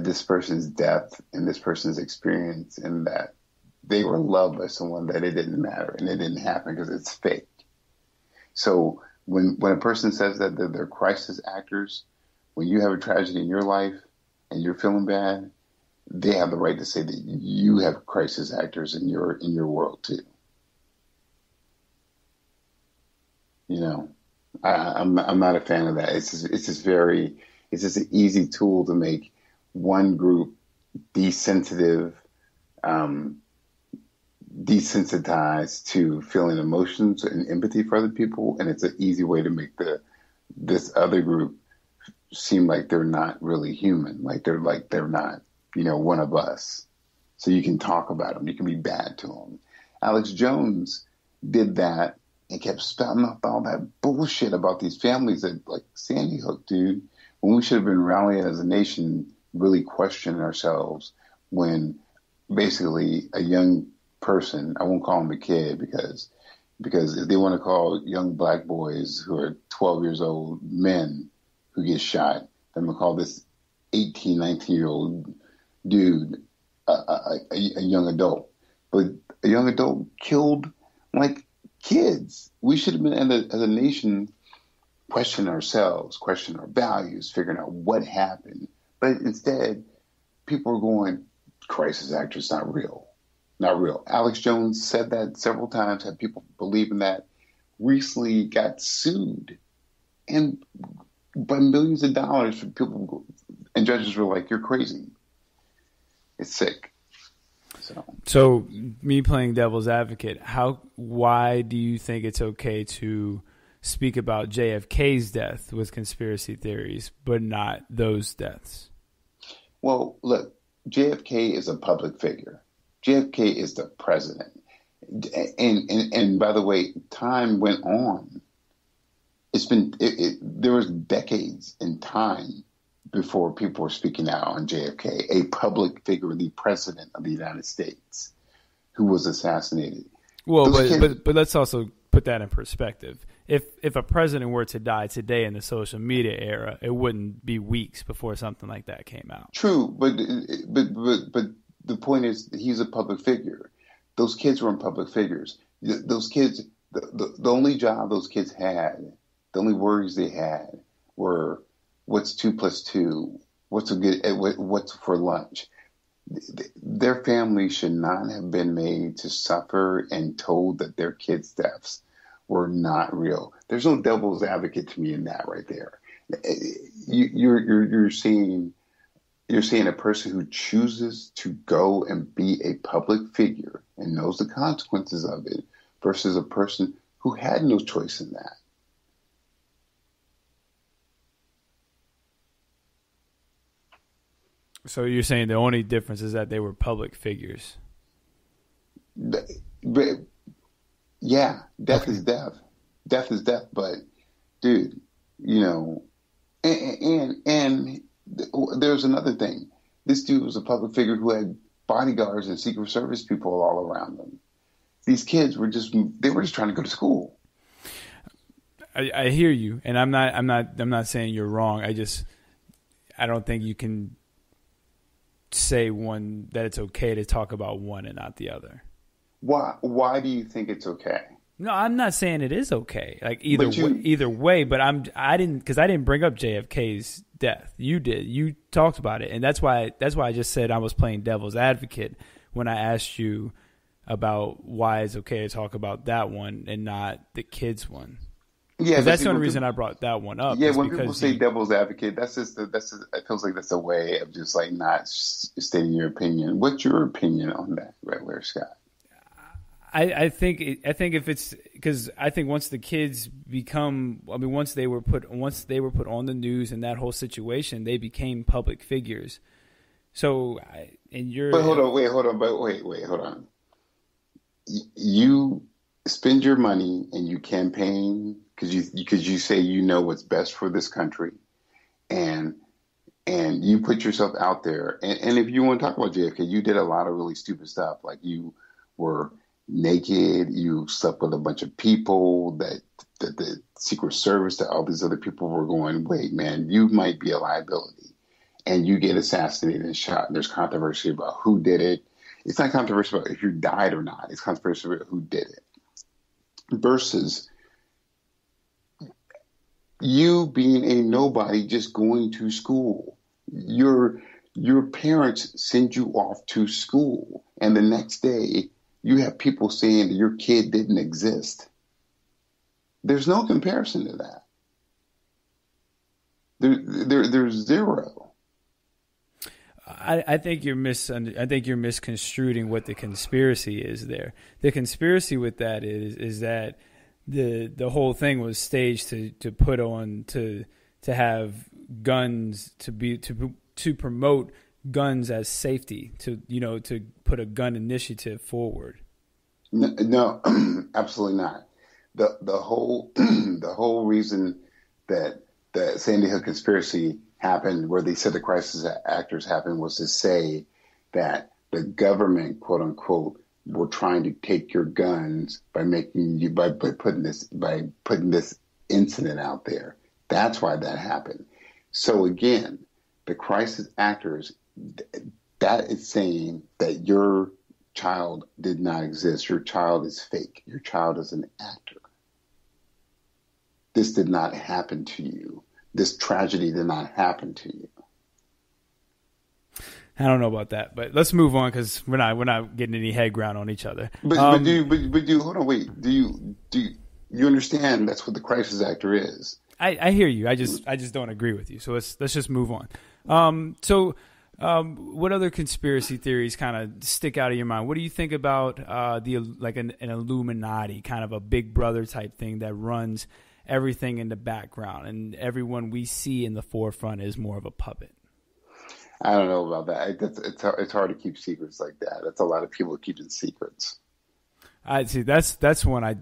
this person's death and this person's experience and that they were loved by someone, that it didn't matter and it didn't happen because it's fake. So when a person says that they're crisis actors, when you have a tragedy in your life and you're feeling bad, they have the right to say that you have crisis actors in your world too. I'm not a fan of that. It's just an easy tool to make one group desensitized to feeling emotions and empathy for other people, and it's an easy way to make this other group seem like they're not really human, like they're not one of us. So you can talk about them, you can be bad to them. Alex Jones did that and kept spouting up all that bullshit about these families that like Sandy Hook, dude, when we should have been rallying as a nation, really questioning ourselves when basically a young person, I won't call him a kid because if they want to call young black boys who are 12 years old men who get shot, then we'll call this 18, 19-year-old dude a young adult. But a young adult killed like kids. We should have been as a nation question ourselves, question our values, figuring out what happened. But instead, people are going, crisis actors, not real. Not real. Alex Jones said that several times, had people believing that, recently got sued and by millions of dollars for people, and judges were like, you're crazy. It's sick. So me playing devil's advocate, why do you think it's okay to speak about JFK's death with conspiracy theories, but not those deaths? Well, look, JFK is a public figure. JFK is the president. And by the way, time went on. There was decades in time before people were speaking out on JFK, a public figure, the president of the United States, who was assassinated. Well, but let's also put that in perspective. If a president were to die today in the social media era, it wouldn't be weeks before something like that came out. True, but the point is, he's a public figure. Those kids weren't public figures. Those kids, the only job those kids had, the only worries they had were, what's 2 + 2? What's for lunch? Their family should not have been made to suffer and told that their kids' deaths were not real. There's no devil's advocate to me in that right there. You're seeing a person who chooses to go and be a public figure and knows the consequences of it versus a person who had no choice in that. So you're saying the only difference is that they were public figures? But yeah, death is death. Death is death. But dude, and there's another thing. This dude was a public figure who had bodyguards and Secret Service people all around them. These kids were just trying to go to school. I hear you, and I'm not saying you're wrong. I don't think you can say that it's okay to talk about one and not the other. Why do you think it's okay? No, I'm not saying it is okay. Like either way, but I didn't bring up JFK's death. You did. You talked about it, and that's why I just said I was playing devil's advocate when I asked you about why it's okay to talk about that one and not the kids one. Yeah, that's the only reason I brought that one up. Yeah, when people say devil's advocate, it feels like that's a way of just like not stating your opinion. What's your opinion on that, Red Scott? I think if it's because I think once the kids once they were put on the news and that whole situation, they became public figures. So But hold on. You spend your money and you campaign because you say you know what's best for this country, and you put yourself out there. And if you want to talk about JFK, you did a lot of really stupid stuff. Like you were naked, you slept with a bunch of people that the Secret Service, that all these other people were going, wait, man, you might be a liability. And you get assassinated and shot. And there's controversy about who did it. It's not controversial about if you died or not. It's controversial about who did it. Versus you being a nobody just going to school. Your parents send you off to school, and the next day you have people saying that your kid didn't exist. There's no comparison to that. There's zero. I think you're misconstruing what the conspiracy is there. The conspiracy with that is that the whole thing was staged to put on to have guns to promote guns as safety, to put a gun initiative forward. No, absolutely not. The whole reason that the Sandy Hook conspiracy happened, where they said the crisis actors happened, was to say that the government, quote unquote, were trying to take your guns by putting this incident out there. That's why that happened. So again, the crisis actors, that is saying that your child did not exist. Your child is fake. Your child is an actor. This did not happen to you. This tragedy did not happen to you. I don't know about that, but let's move on because we're not getting any head ground on each other. But do you hold on, wait? Do you understand that's what the crisis actor is? I hear you. I just don't agree with you. So let's just move on. So What other conspiracy theories kind of stick out of your mind? What do you think about an Illuminati, kind of a Big Brother type thing that runs everything in the background, and everyone we see in the forefront is more of a puppet? I don't know about that. It's hard to keep secrets like that. That's a lot of people keeping secrets. I see. That's one I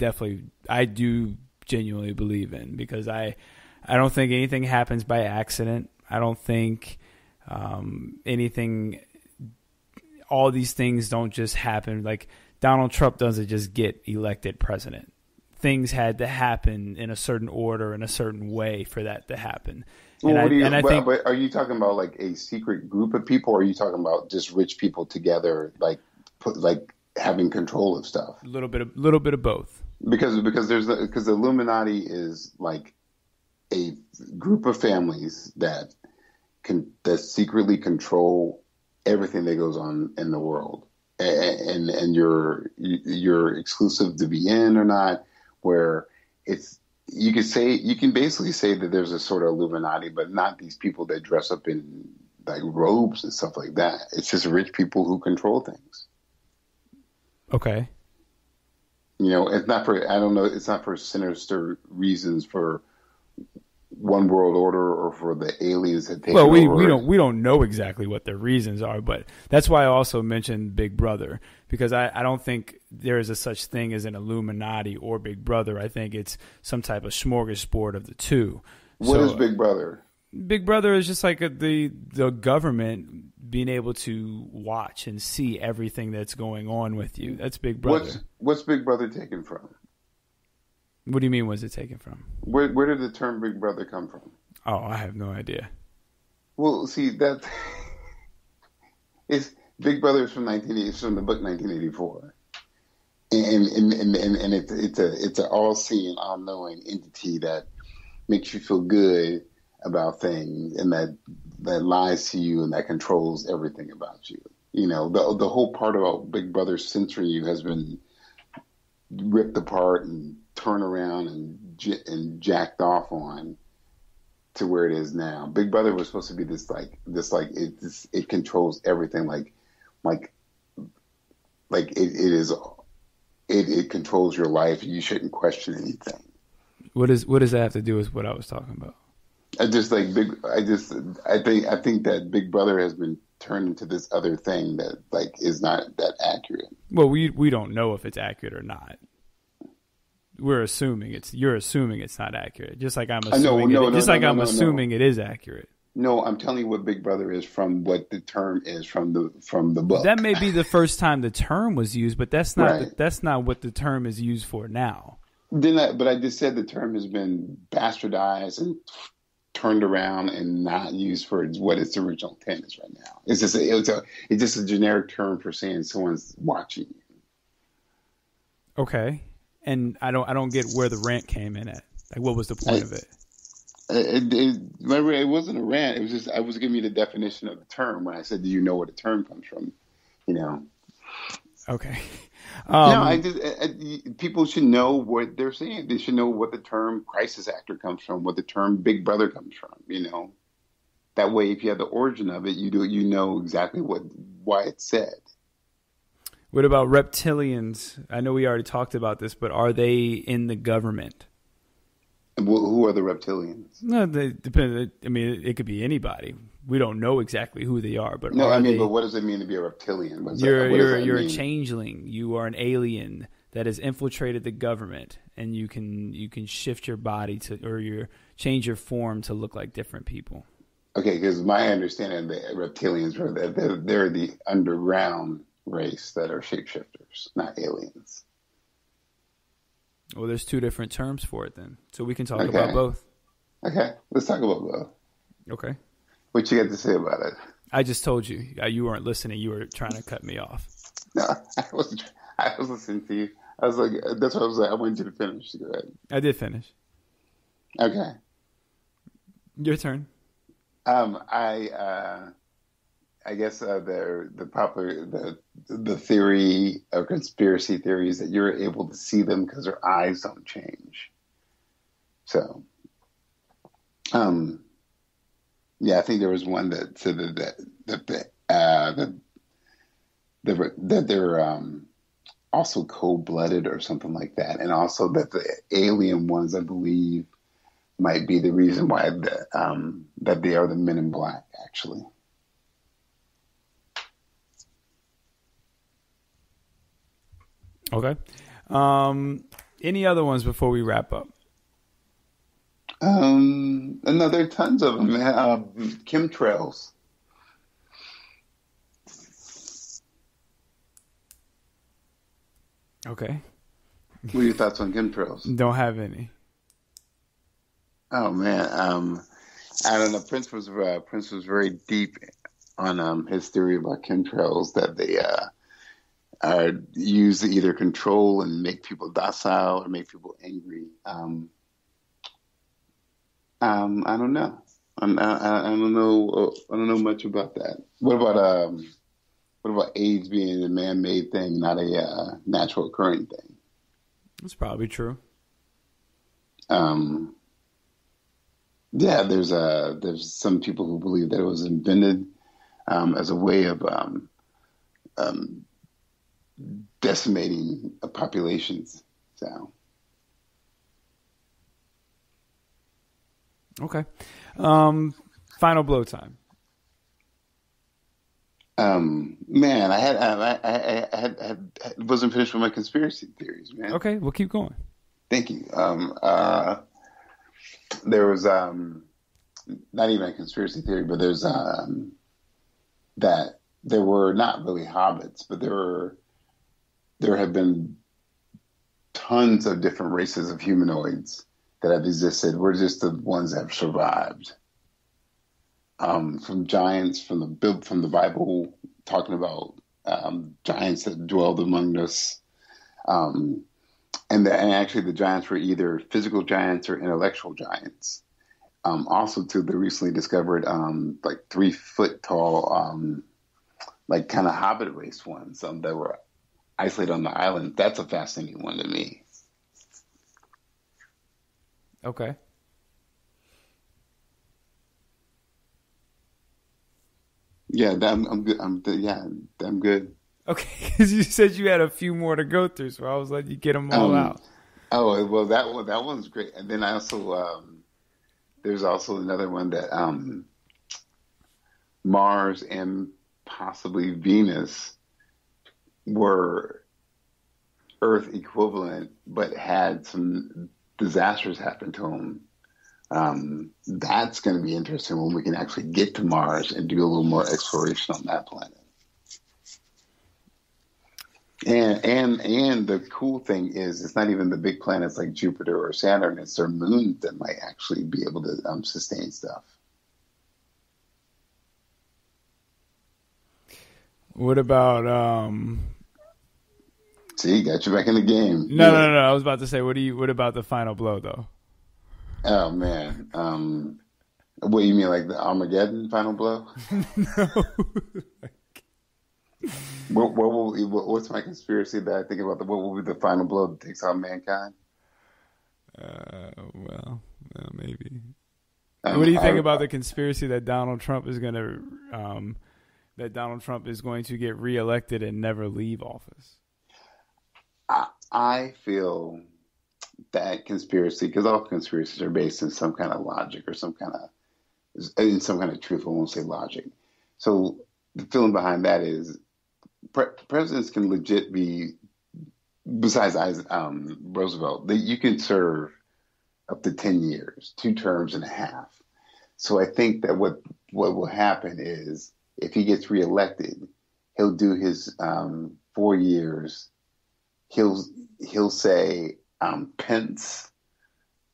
do genuinely believe in, because I don't think anything happens by accident. I don't think anything. All these things don't just happen. Like Donald Trump doesn't just get elected president. Things had to happen in a certain order, in a certain way for that to happen. But are you talking about like a secret group of people, or are you talking about just rich people together, like having control of stuff? A little bit of both. Because the Illuminati is like a group of families that secretly control everything that goes on in the world, and you're exclusive to be in or not. Where you can basically say that there's a sort of Illuminati, but not these people that dress up in like robes and stuff like that. It's just rich people who control things. Okay. It's not for sinister reasons, for one world order or for the aliens that take over. we don't know exactly what their reasons are, but that's why I also mentioned Big Brother, because I don't think there is a such thing as an Illuminati or Big Brother. I think it's some type of smorgasbord of the two. What is Big Brother? Big Brother is just like the government being able to watch and see everything that's going on with you. That's Big Brother. What's Big Brother taken from? What do you mean, was it taken from? Where did the term Big Brother come from? Oh, I have no idea. Well, see, that is Big Brother is from the book 1984, and it's an all-seeing, all-knowing entity that makes you feel good about things, and that lies to you, and that controls everything about you. The whole part about Big Brother censoring you has been ripped apart and turned around and jacked off on to where it is now. Big Brother was supposed to be it controls everything, it controls your life. You shouldn't question anything. What does that have to do with what I was talking about? I think that Big Brother has been turned into this other thing that is not that accurate. Well, we don't know if it's accurate or not. You're assuming it's not accurate, just like I'm assuming assuming it is accurate. No, I'm telling you what Big Brother is from what the term is from the book. That may be the first time the term was used, but that's not that's not what the term is used for now. But I just said the term has been bastardized and turned around and not used for what its original intent is right now. It's just a generic term for saying someone's watching you. Okay. And I don't get where the rant came in at. Like, what was the point of it? It wasn't a rant. It was just I was giving you the definition of the term when I said, "Do you know where the term comes from?" Okay. People should know what they're saying. They should know what the term crisis actor comes from, what the term Big Brother comes from. That way, if you have the origin of it, you know exactly why it's said. What about reptilians? I know we already talked about this, but are they in the government? Who are the reptilians? No, they depend. I mean, it could be anybody. We don't know exactly who they are, but but what does it mean to be a reptilian? You're a changeling. You are an alien that has infiltrated the government, and you can shift your body change your form to look like different people. Okay, because my understanding of the reptilians are that they're the underground race that are shapeshifters, not aliens. Well, there's two different terms for it then, so we can talk about both. Okay, let's talk about both. Okay. What you got to say about it? I just told you. You weren't listening. You were trying to cut me off. No, I was listening to you. I was like, that's what I was like. I wanted you to finish. Go ahead. I did finish. Okay. Your turn. I guess the theory of conspiracy theories that you're able to see them because their eyes don't change. So, Yeah, I think there was one that said that they're also cold-blooded or something like that, and also that the alien ones, I believe, might be the reason why that they are the Men in Black, actually. Okay. Any other ones before we wrap up? No, there are tons of them, man. Chemtrails. Okay. What are your thoughts on chemtrails? Don't have any. Oh man, I don't know. Prince was very deep on his theory about chemtrails, that they are used to either control and make people docile or make people angry. I don't know. I don't know. I don't know much about that. What about AIDS being a man-made thing, not a natural occurring thing? That's probably true. Yeah, there's some people who believe that it was invented as a way of decimating populations. So. Okay. Final blow time. Man, I wasn't finished with my conspiracy theories, man. Okay, we'll keep going. Thank you. There was not even a conspiracy theory, but there's that there were not really hobbits, but there have been tons of different races of humanoids that have existed. We're just the ones that have survived. From giants, from the Bible, talking about giants that dwelled among us, and actually the giants were either physical giants or intellectual giants. Also, too, they recently discovered like 3 foot tall, like kind of hobbit race ones that were isolated on the island. That's a fascinating one to me. Okay. Yeah, I'm good. I'm good. Okay, because you said you had a few more to go through, so I was letting you get them all out. Oh well, that one's great. And then I also there's also another one that Mars and possibly Venus were Earth equivalent, but had some disasters happen to them. That's going to be interesting when we can actually get to Mars and do a little more exploration on that planet. And the cool thing is, it's not even the big planets like Jupiter or Saturn; it's their moons that might actually be able to sustain stuff. What about See, got you back in the game. No. I was about to say, what about the final blow, though? Oh man, what you mean, like the Armageddon final blow? No. What's my conspiracy that I think about? What will be the final blow that takes out mankind? Well, maybe. What do you think about the conspiracy that Donald Trump is going to get reelected and never leave office? I feel that conspiracy, because all conspiracies are based in some kind of logic or some kind of truth. I won't say logic. So the feeling behind that is presidents can legit be, besides Roosevelt, you can serve up to 10 years, 2 terms and a half. So I think that what will happen is, if he gets reelected, he'll do his 4 years. He'll say Pence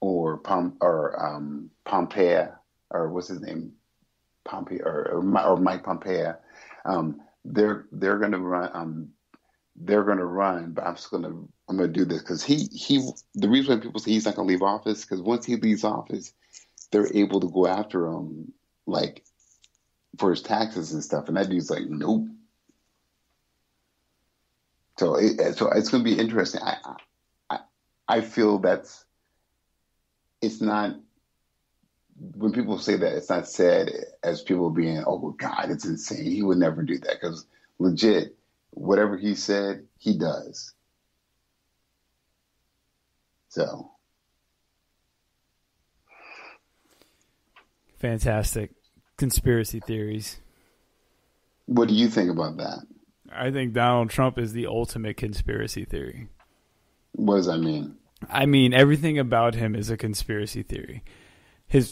or Pompeo, or what's his name, Pompeo or Mike Pompeo. They're going to run. They're going to run, but I'm going to do this because the reason why people say he's not going to leave office, because once he leaves office, they're able to go after him, like, for his taxes and stuff, and that dude's like, nope. So it's going to be interesting. I feel it's not when people say that, it's not said as people being, oh God, it's insane. He would never do that, because legit, whatever he said, he does. So. Fantastic. Conspiracy theories. What do you think about that? I think Donald Trump is the ultimate conspiracy theory. What does that mean? I mean, everything about him is a conspiracy theory.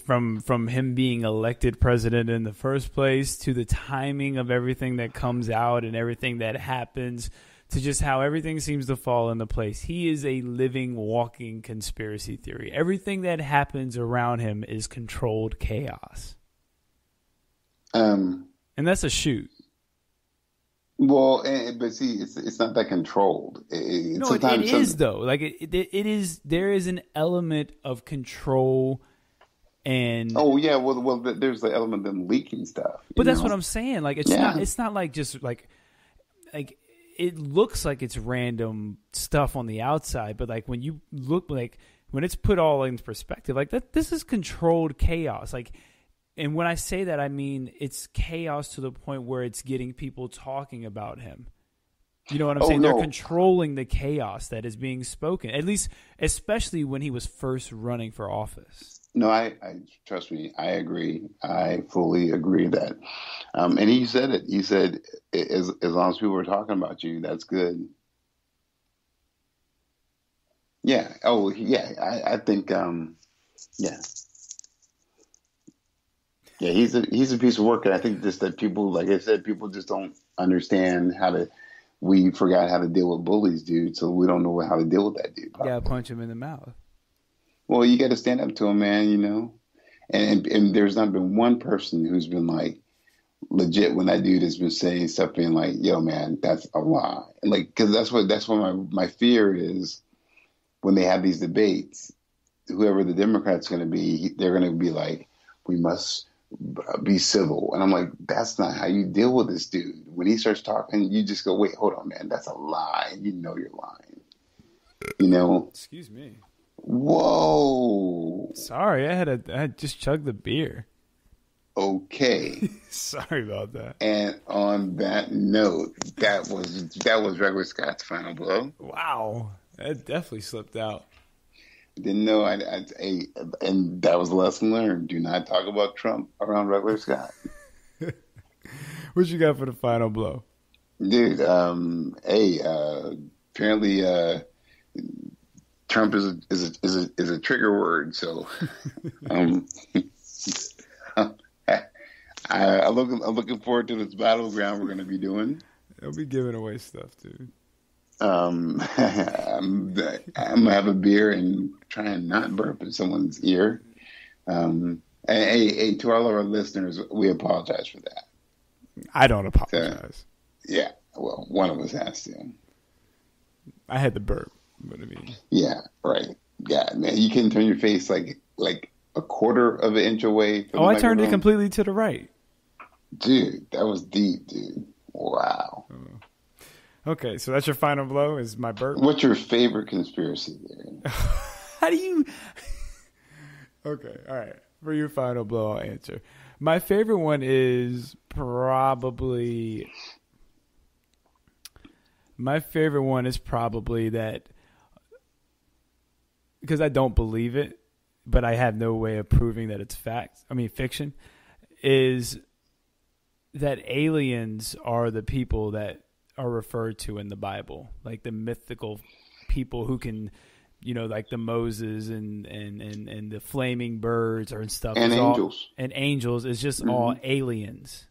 From him being elected president in the first place, to the timing of everything that comes out and everything that happens, to just how everything seems to fall into place. He is a living, walking conspiracy theory. Everything that happens around him is controlled chaos. And that's a shoot. Well, but see, it's not that controlled. No, it is though. Like it is. There is an element of control, and yeah, well, there's the element of them leaking stuff. But that's what I'm saying. Like it's not like just like it looks like it's random stuff on the outside, but like when you look, like when it's put all in perspective, like that, this is controlled chaos. Like. And when I say that, I mean it's chaos to the point where it's getting people talking about him. You know what I'm saying? No. They're controlling the chaos that is being spoken, at least, especially when he was first running for office. No, I trust me. I agree. I fully agree that. And he said it. He said, as long as people are talking about you, that's good. Yeah. Oh, yeah. I think, yeah. Yeah, he's a piece of work, and I think just that people, like I said, people just don't understand we forgot how to deal with bullies, dude, so we don't know how to deal with that dude. Yeah, punch him in the mouth. Well, you got to stand up to him, man, you know? And there's not been one person who's been like, legit, when that dude has been saying stuff being like, yo, man, that's a lie. And like, because that's what my fear is when they have these debates, whoever the Democrat's going to be, they're going to be like, we must be civil. And I'm like, that's not how you deal with this dude. When he starts talking, you just go, wait, hold on, man. That's a lie. You know you're lying. You know? Excuse me. Whoa. Sorry, I had just chugged the beer. Okay. Sorry about that. And on that note, that was Regular Scott's final blow. Wow. That definitely slipped out. Didn't know. And that was a lesson learned. Do not talk about Trump around Regular Scott. What you got for the final blow, dude? Apparently, Trump is a trigger word. So, I'm looking forward to this battleground we're going to be doing. They'll be giving away stuff, dude. I'm gonna have a beer and try and not burp in someone's ear. Hey, to all of our listeners, we apologize for that. I don't apologize. Yeah, well, one of us has to. I had the burp. What I mean? Yeah, right. Yeah, man, you can turn your face like a quarter of an inch away from the I turned it completely to the right. Dude, that was deep, dude. Wow. Okay, so that's your final blow, is my burp? What's your favorite conspiracy theory? How do you... Okay, all right. For your final blow, I'll answer. My favorite one is probably... that... Because I don't believe it, but I have no way of proving that it's fiction, is that aliens are the people that are referred to in the Bible, like the mythical people who can, like the Moses and the flaming birds and stuff. And angels. And angels is just all aliens.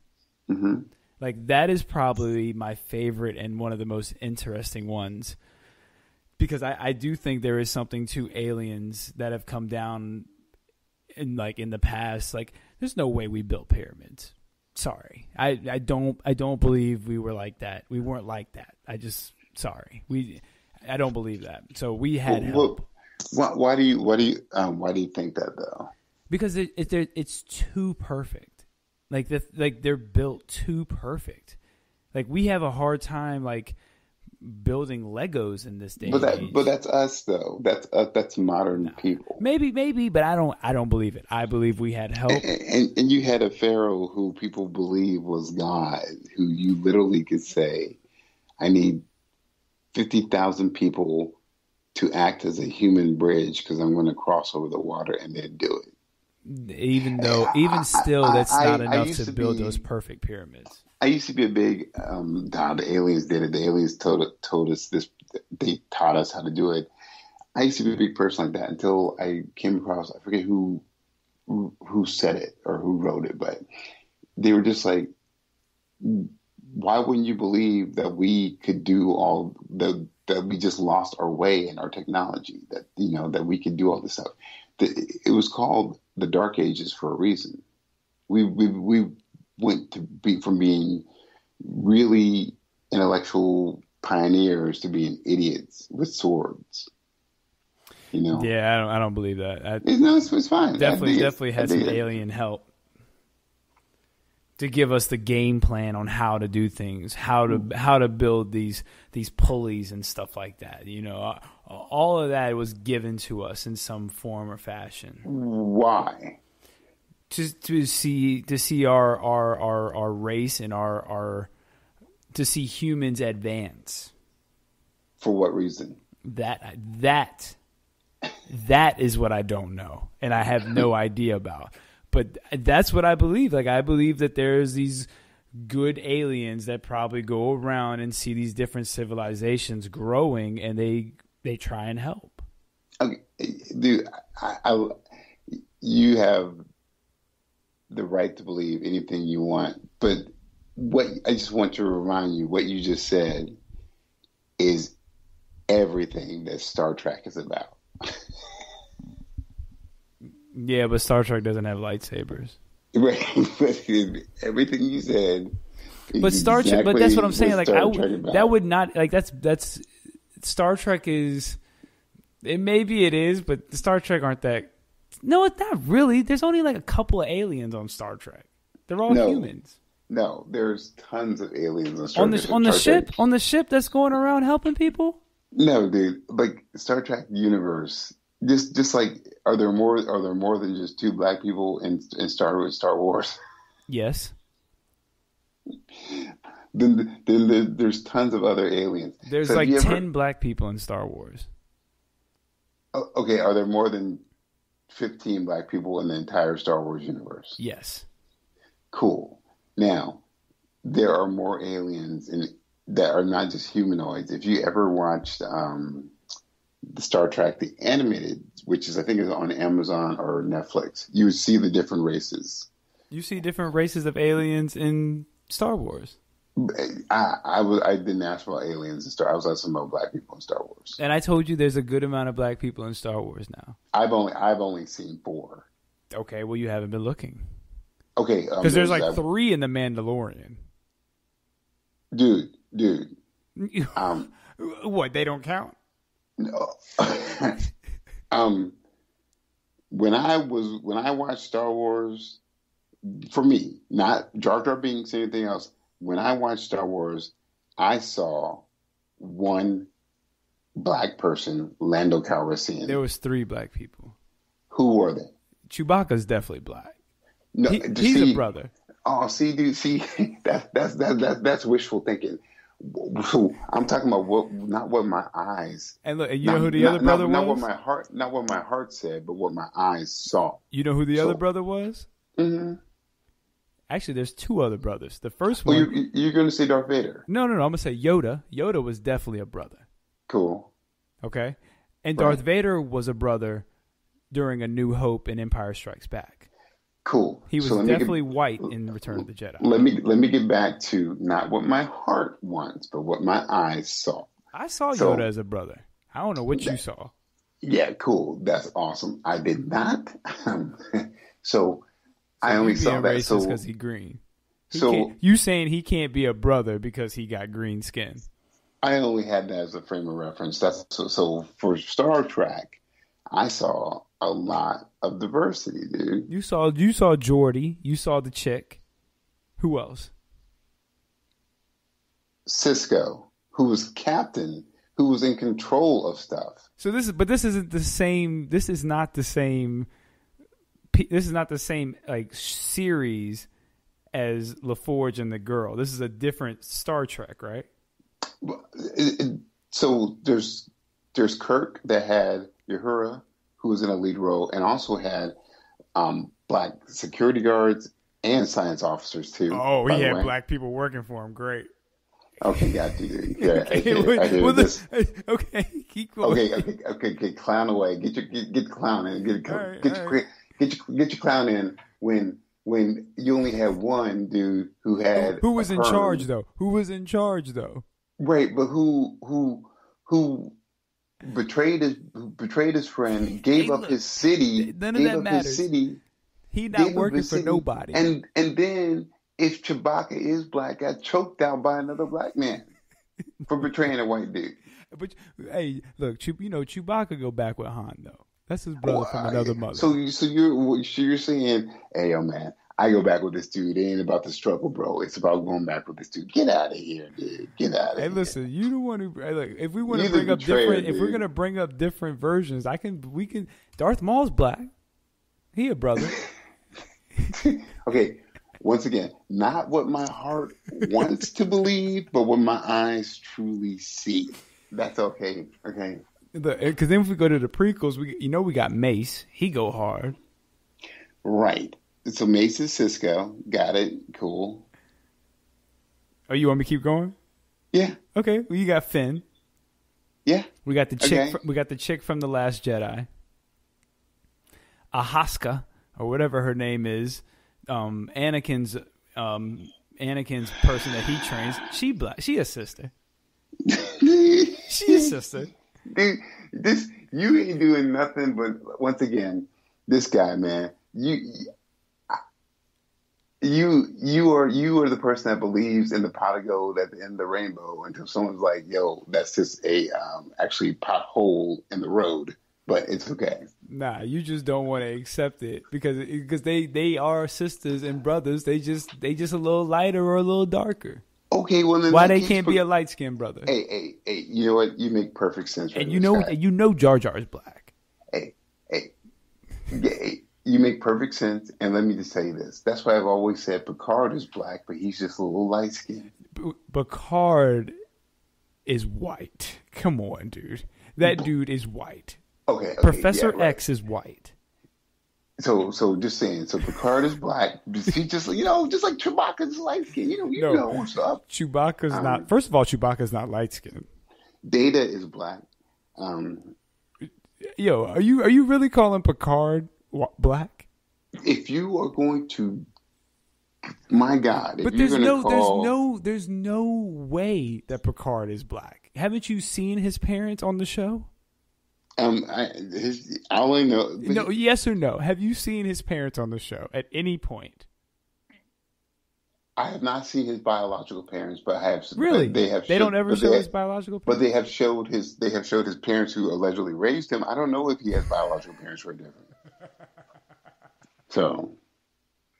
Mm-hmm. Like that is probably my favorite and one of the most interesting ones, because I do think there is something to aliens that have come down in the past. Like there's no way we built pyramids. Sorry, I don't believe we were like that. We weren't like that. I don't believe that. So we had help. Why do you think that though? Because it's too perfect. Like they're built too perfect. Like we have a hard time building Legos in this day. But that's us though. That's modern people. Maybe, but I don't believe it. I believe we had help. And you had a pharaoh who people believe was God, who you literally could say, I need 50,000 people to act as a human bridge because I'm going to cross over the water, and they'd do it. Even still, that's not enough to build those perfect pyramids. I used to be a big, the aliens did it. The aliens told us this. They taught us how to do it. I used to be a big person like that until I came across, I forget who said it or who wrote it, but they were just like, why wouldn't you believe that we could do all that we just lost our way in our technology, that, that we could do all this stuff. It was called the Dark Ages for a reason. We went from being really intellectual pioneers to being idiots with swords. Yeah, I don't believe that. It's fine. Definitely had some alien help to give us the game plan on how to do things, how to build these pulleys and stuff like that. All of that was given to us in some form or fashion. Why? Just to see our race and our to see humans advance. For what reason? That is what I don't know, and I have no idea about. But that's what I believe. Like, I believe that there's these good aliens that probably go around and see these different civilizations growing, and they try and help. Okay, dude, you have the right to believe anything you want, but I just want to remind you, what you just said is everything that Star Trek is about. Yeah, but Star Trek doesn't have lightsabers. Right. Everything you said. But Star Trek. But that's what I'm saying. Like, that would not, like, that's Star Trek is. Maybe it is, but Star Trek aren't that. No, it's not really. There's only like a couple of aliens on Star Trek. They're all humans. No, there's tons of aliens on Star Trek. On the ship that's going around helping people. No, dude. Like, Star Trek universe. Just like, are there more than just two black people in Star Wars? Yes. Then there's tons of other aliens. There's like 10 black people in Star Wars. Okay, are there more than 15 black people in the entire Star Wars universe? Yes. Cool. Now, there are more aliens that are not just humanoids. If you ever watched the Star Trek, the animated, which is, I think, is on Amazon or Netflix, you would see the different races. You see different races of aliens in Star Wars. I didn't ask about aliens in Star. I was asking about black people in Star Wars. And I told you there's a good amount of black people in Star Wars now. I've only seen 4. Okay, well, you haven't been looking. Okay, because there's like 3 in the Mandalorian. Dude. What? They don't count? No. When I watched Star Wars, for me, not Jar Jar Binks or anything else, when I watched Star Wars, I saw one black person, Lando Calrissian. There was 3 black people. Who were they? Chewbacca's definitely black. No, he's a brother. Oh, dude, that's wishful thinking. So I'm talking about not what my eyes. And look, you know who the other brother was? Not what my heart said, but what my eyes saw. You know who the other brother was? Mm-hmm. Actually, there's 2 other brothers. The first one. You're going to say Darth Vader? No. I'm going to say Yoda. Yoda was definitely a brother. Cool. Okay, and Darth Vader was a brother during A New Hope and Empire Strikes Back. Cool. He was definitely white in Return of the Jedi. Let me get back to not what my heart wants, but what my eyes saw. I saw Yoda as a brother. I don't know what you saw. Yeah, cool. That's awesome. I did not. So I only saw that. So because he's green. You saying he can't be a brother because he got green skin? I only had that as a frame of reference. So for Star Trek, I saw a lot of diversity, dude. You saw Geordi. You saw the chick. Who else? Cisco. who was captain, who was in control of stuff. So this isn't the same. This is not the same. This is not the same like series as LaForge and the girl. This is a different Star Trek, right? So there's Kirk that had Uhura, who was in a lead role, and also had black security guards and science officers too. Oh, he had black people working for him. Great. Okay, got you. Yeah, I hear this. Okay, keep going. Okay. Clown away. Get the clown in. Get your clown in when you only had one dude who had who was in charge though. Who was in charge though? Right, but who betrayed his friend, gave up his city, none of that matters. He not working for nobody. And then if Chewbacca is black, got choked out by another black man for betraying a white dude. But hey, look, Chewbacca go back with Han though. That's his brother from another mother. So you're saying, hey, yo, man, I go back with this dude. It ain't about the struggle, bro. It's about going back with this dude. Get out of here, dude. Get out of here. Hey, listen, you the one who like. If we want to bring up different, if we're gonna bring up different versions, we can. Darth Maul's black. He a brother. Okay. Once again, not what my heart wants to believe, but what my eyes truly see. That's okay. Okay. Because then if we go to the prequels, we got Mace. He go hard. Right. So Mace is Cisco. Got it. Cool. Oh, you want me to keep going? Yeah. Okay. Well, you got Finn. Yeah. We got the chick. We got the chick from The Last Jedi. Ahsoka, or whatever her name is. Anakin's person that he trains. She black. She a sister. She a sister. Dude, you ain't doing nothing but, once again, this guy, man. You are the person that believes in the pot of gold at the end of the rainbow until someone's like, yo, that's just a actually pothole in the road. But it's okay. Nah, you just don't want to accept it because they are sisters and brothers. They just a little lighter or a little darker. Okay, well then why they can't be a light skinned brother? Hey, you know what? You make perfect sense. And you know Jar Jar is black. Hey, you make perfect sense. And let me just tell you this: that's why I've always said Picard is black, but he's just a little light skinned. Picard is white. Come on, dude. That dude is white. Okay. Professor X is white. So just saying. So Picard is black. He just like Chewbacca's light skin. You know what's up. Chewbacca's not. First of all, Chewbacca's not light skinned. Data is black. Yo, are you really calling Picard black? If you are going to, my God! But there's no way that Picard is black. Haven't you seen his parents on the show? I only know. No, yes or no? Have you seen his parents on the show at any point? I have not seen his biological parents, but I have. Really? They don't ever show his biological parents? But they have showed his parents who allegedly raised him. I don't know if he has biological parents who are different. So,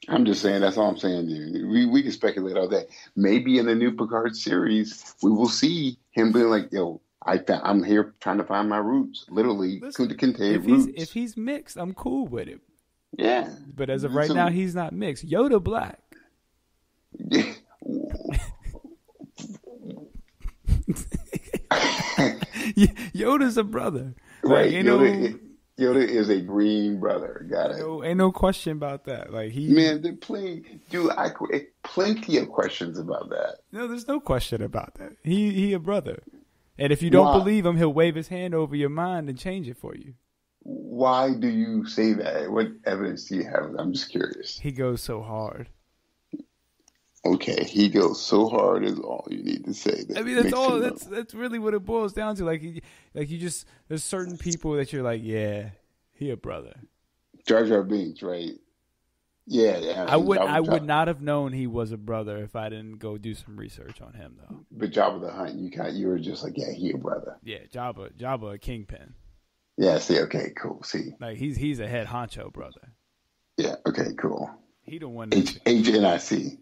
I'm just saying, that's all I'm saying, dude. We can speculate all day. Maybe in the new Picard series, we will see him being like, yo, I'm here trying to find my roots. Literally, roots. If he's mixed, I'm cool with it. Yeah. But as of right now, he's not mixed. Yoda black. Yoda's a brother. Right. Yoda is a green brother. Got it. Ain't no question about that. Man, they're plenty of questions about that. No, there's no question about that. He a brother. And if you don't believe him, he'll wave his hand over your mind and change it for you. Why do you say that? What evidence do you have? I'm just curious. He goes so hard. Okay, he goes so hard is all you need to say. I mean, that's all. That's really what it boils down to. There's certain people that you're like, yeah, he a brother. Jar Jar Binks, right? Yeah. I would not have known he was a brother if I didn't go do some research on him, though. But Jabba the Hutt, you were just like, yeah, he a brother. Yeah, Jabba a kingpin. Yeah. See, okay, cool. See, he's a head honcho brother. Yeah. Okay. Cool. He the one. HNIC.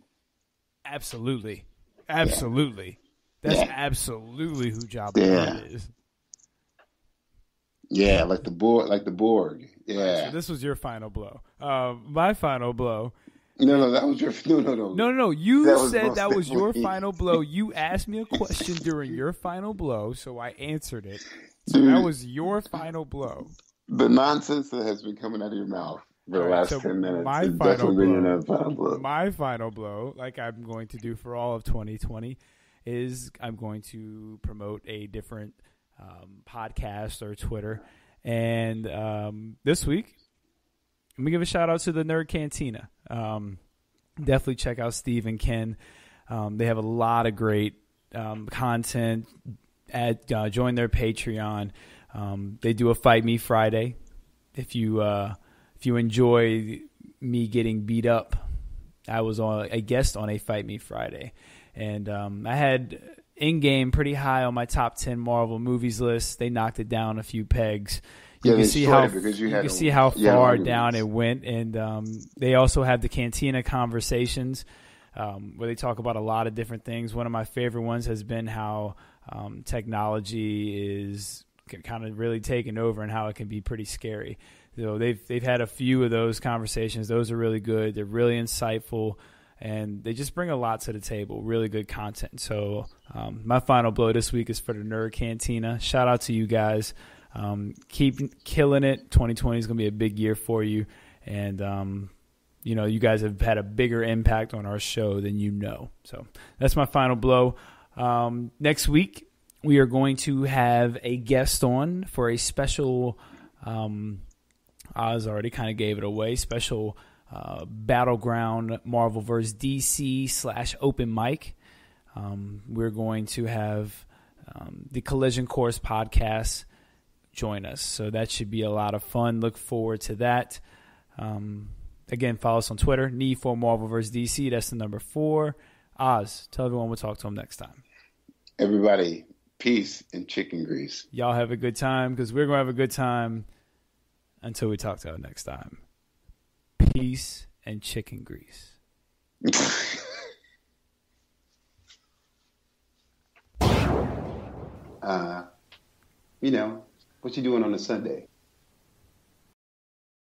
Absolutely. That's absolutely who Jabba is. Yeah, like the Borg. Yeah. Right, so this was your final blow. My final blow. No, that was your No. You said that was your final blow. You asked me a question during your final blow, so I answered it. So Dude, that was your final blow. The nonsense that has been coming out of your mouth for the last 10 minutes has definitely been your final blow. My final blow, like I'm going to do for all of 2020, is I'm going to promote a different podcast or Twitter. And this week, let me give a shout out to the Nerd Cantina. Definitely check out Steve and Ken. They have a lot of great content. Join their Patreon. They do a Fight Me Friday. If you enjoy me getting beat up, I was a guest on a Fight Me Friday, and I had In-Game pretty high on my top 10 Marvel movies list. They knocked it down a few pegs. You can see how far down it went, and they also have the Cantina Conversations, where they talk about a lot of different things. One of my favorite ones has been how technology is kind of really taking over and how it can be pretty scary. So they've had a few of those conversations. Those are really good. They're really insightful, and they just bring a lot to the table. Really good content. So my final blow this week is for the Nerd Cantina. Shout out to you guys. Keep killing it. 2020 is going to be a big year for you, and you guys have had a bigger impact on our show than you know. So that's my final blow. Next week we are going to have a guest on for a special. Oz already kind of gave it away. Special Battleground Marvelverse DC / open mic. We're going to have the Collision Course podcast join us. So that should be a lot of fun. Look forward to that. Again, follow us on Twitter, Need4Marvelverse DC. That's the number 4. Oz, tell everyone we'll talk to them next time. Everybody, peace and chicken grease. Y'all have a good time, because we're going to have a good time until we talk to you next time. Peace and chicken grease. What you doing on a Sunday?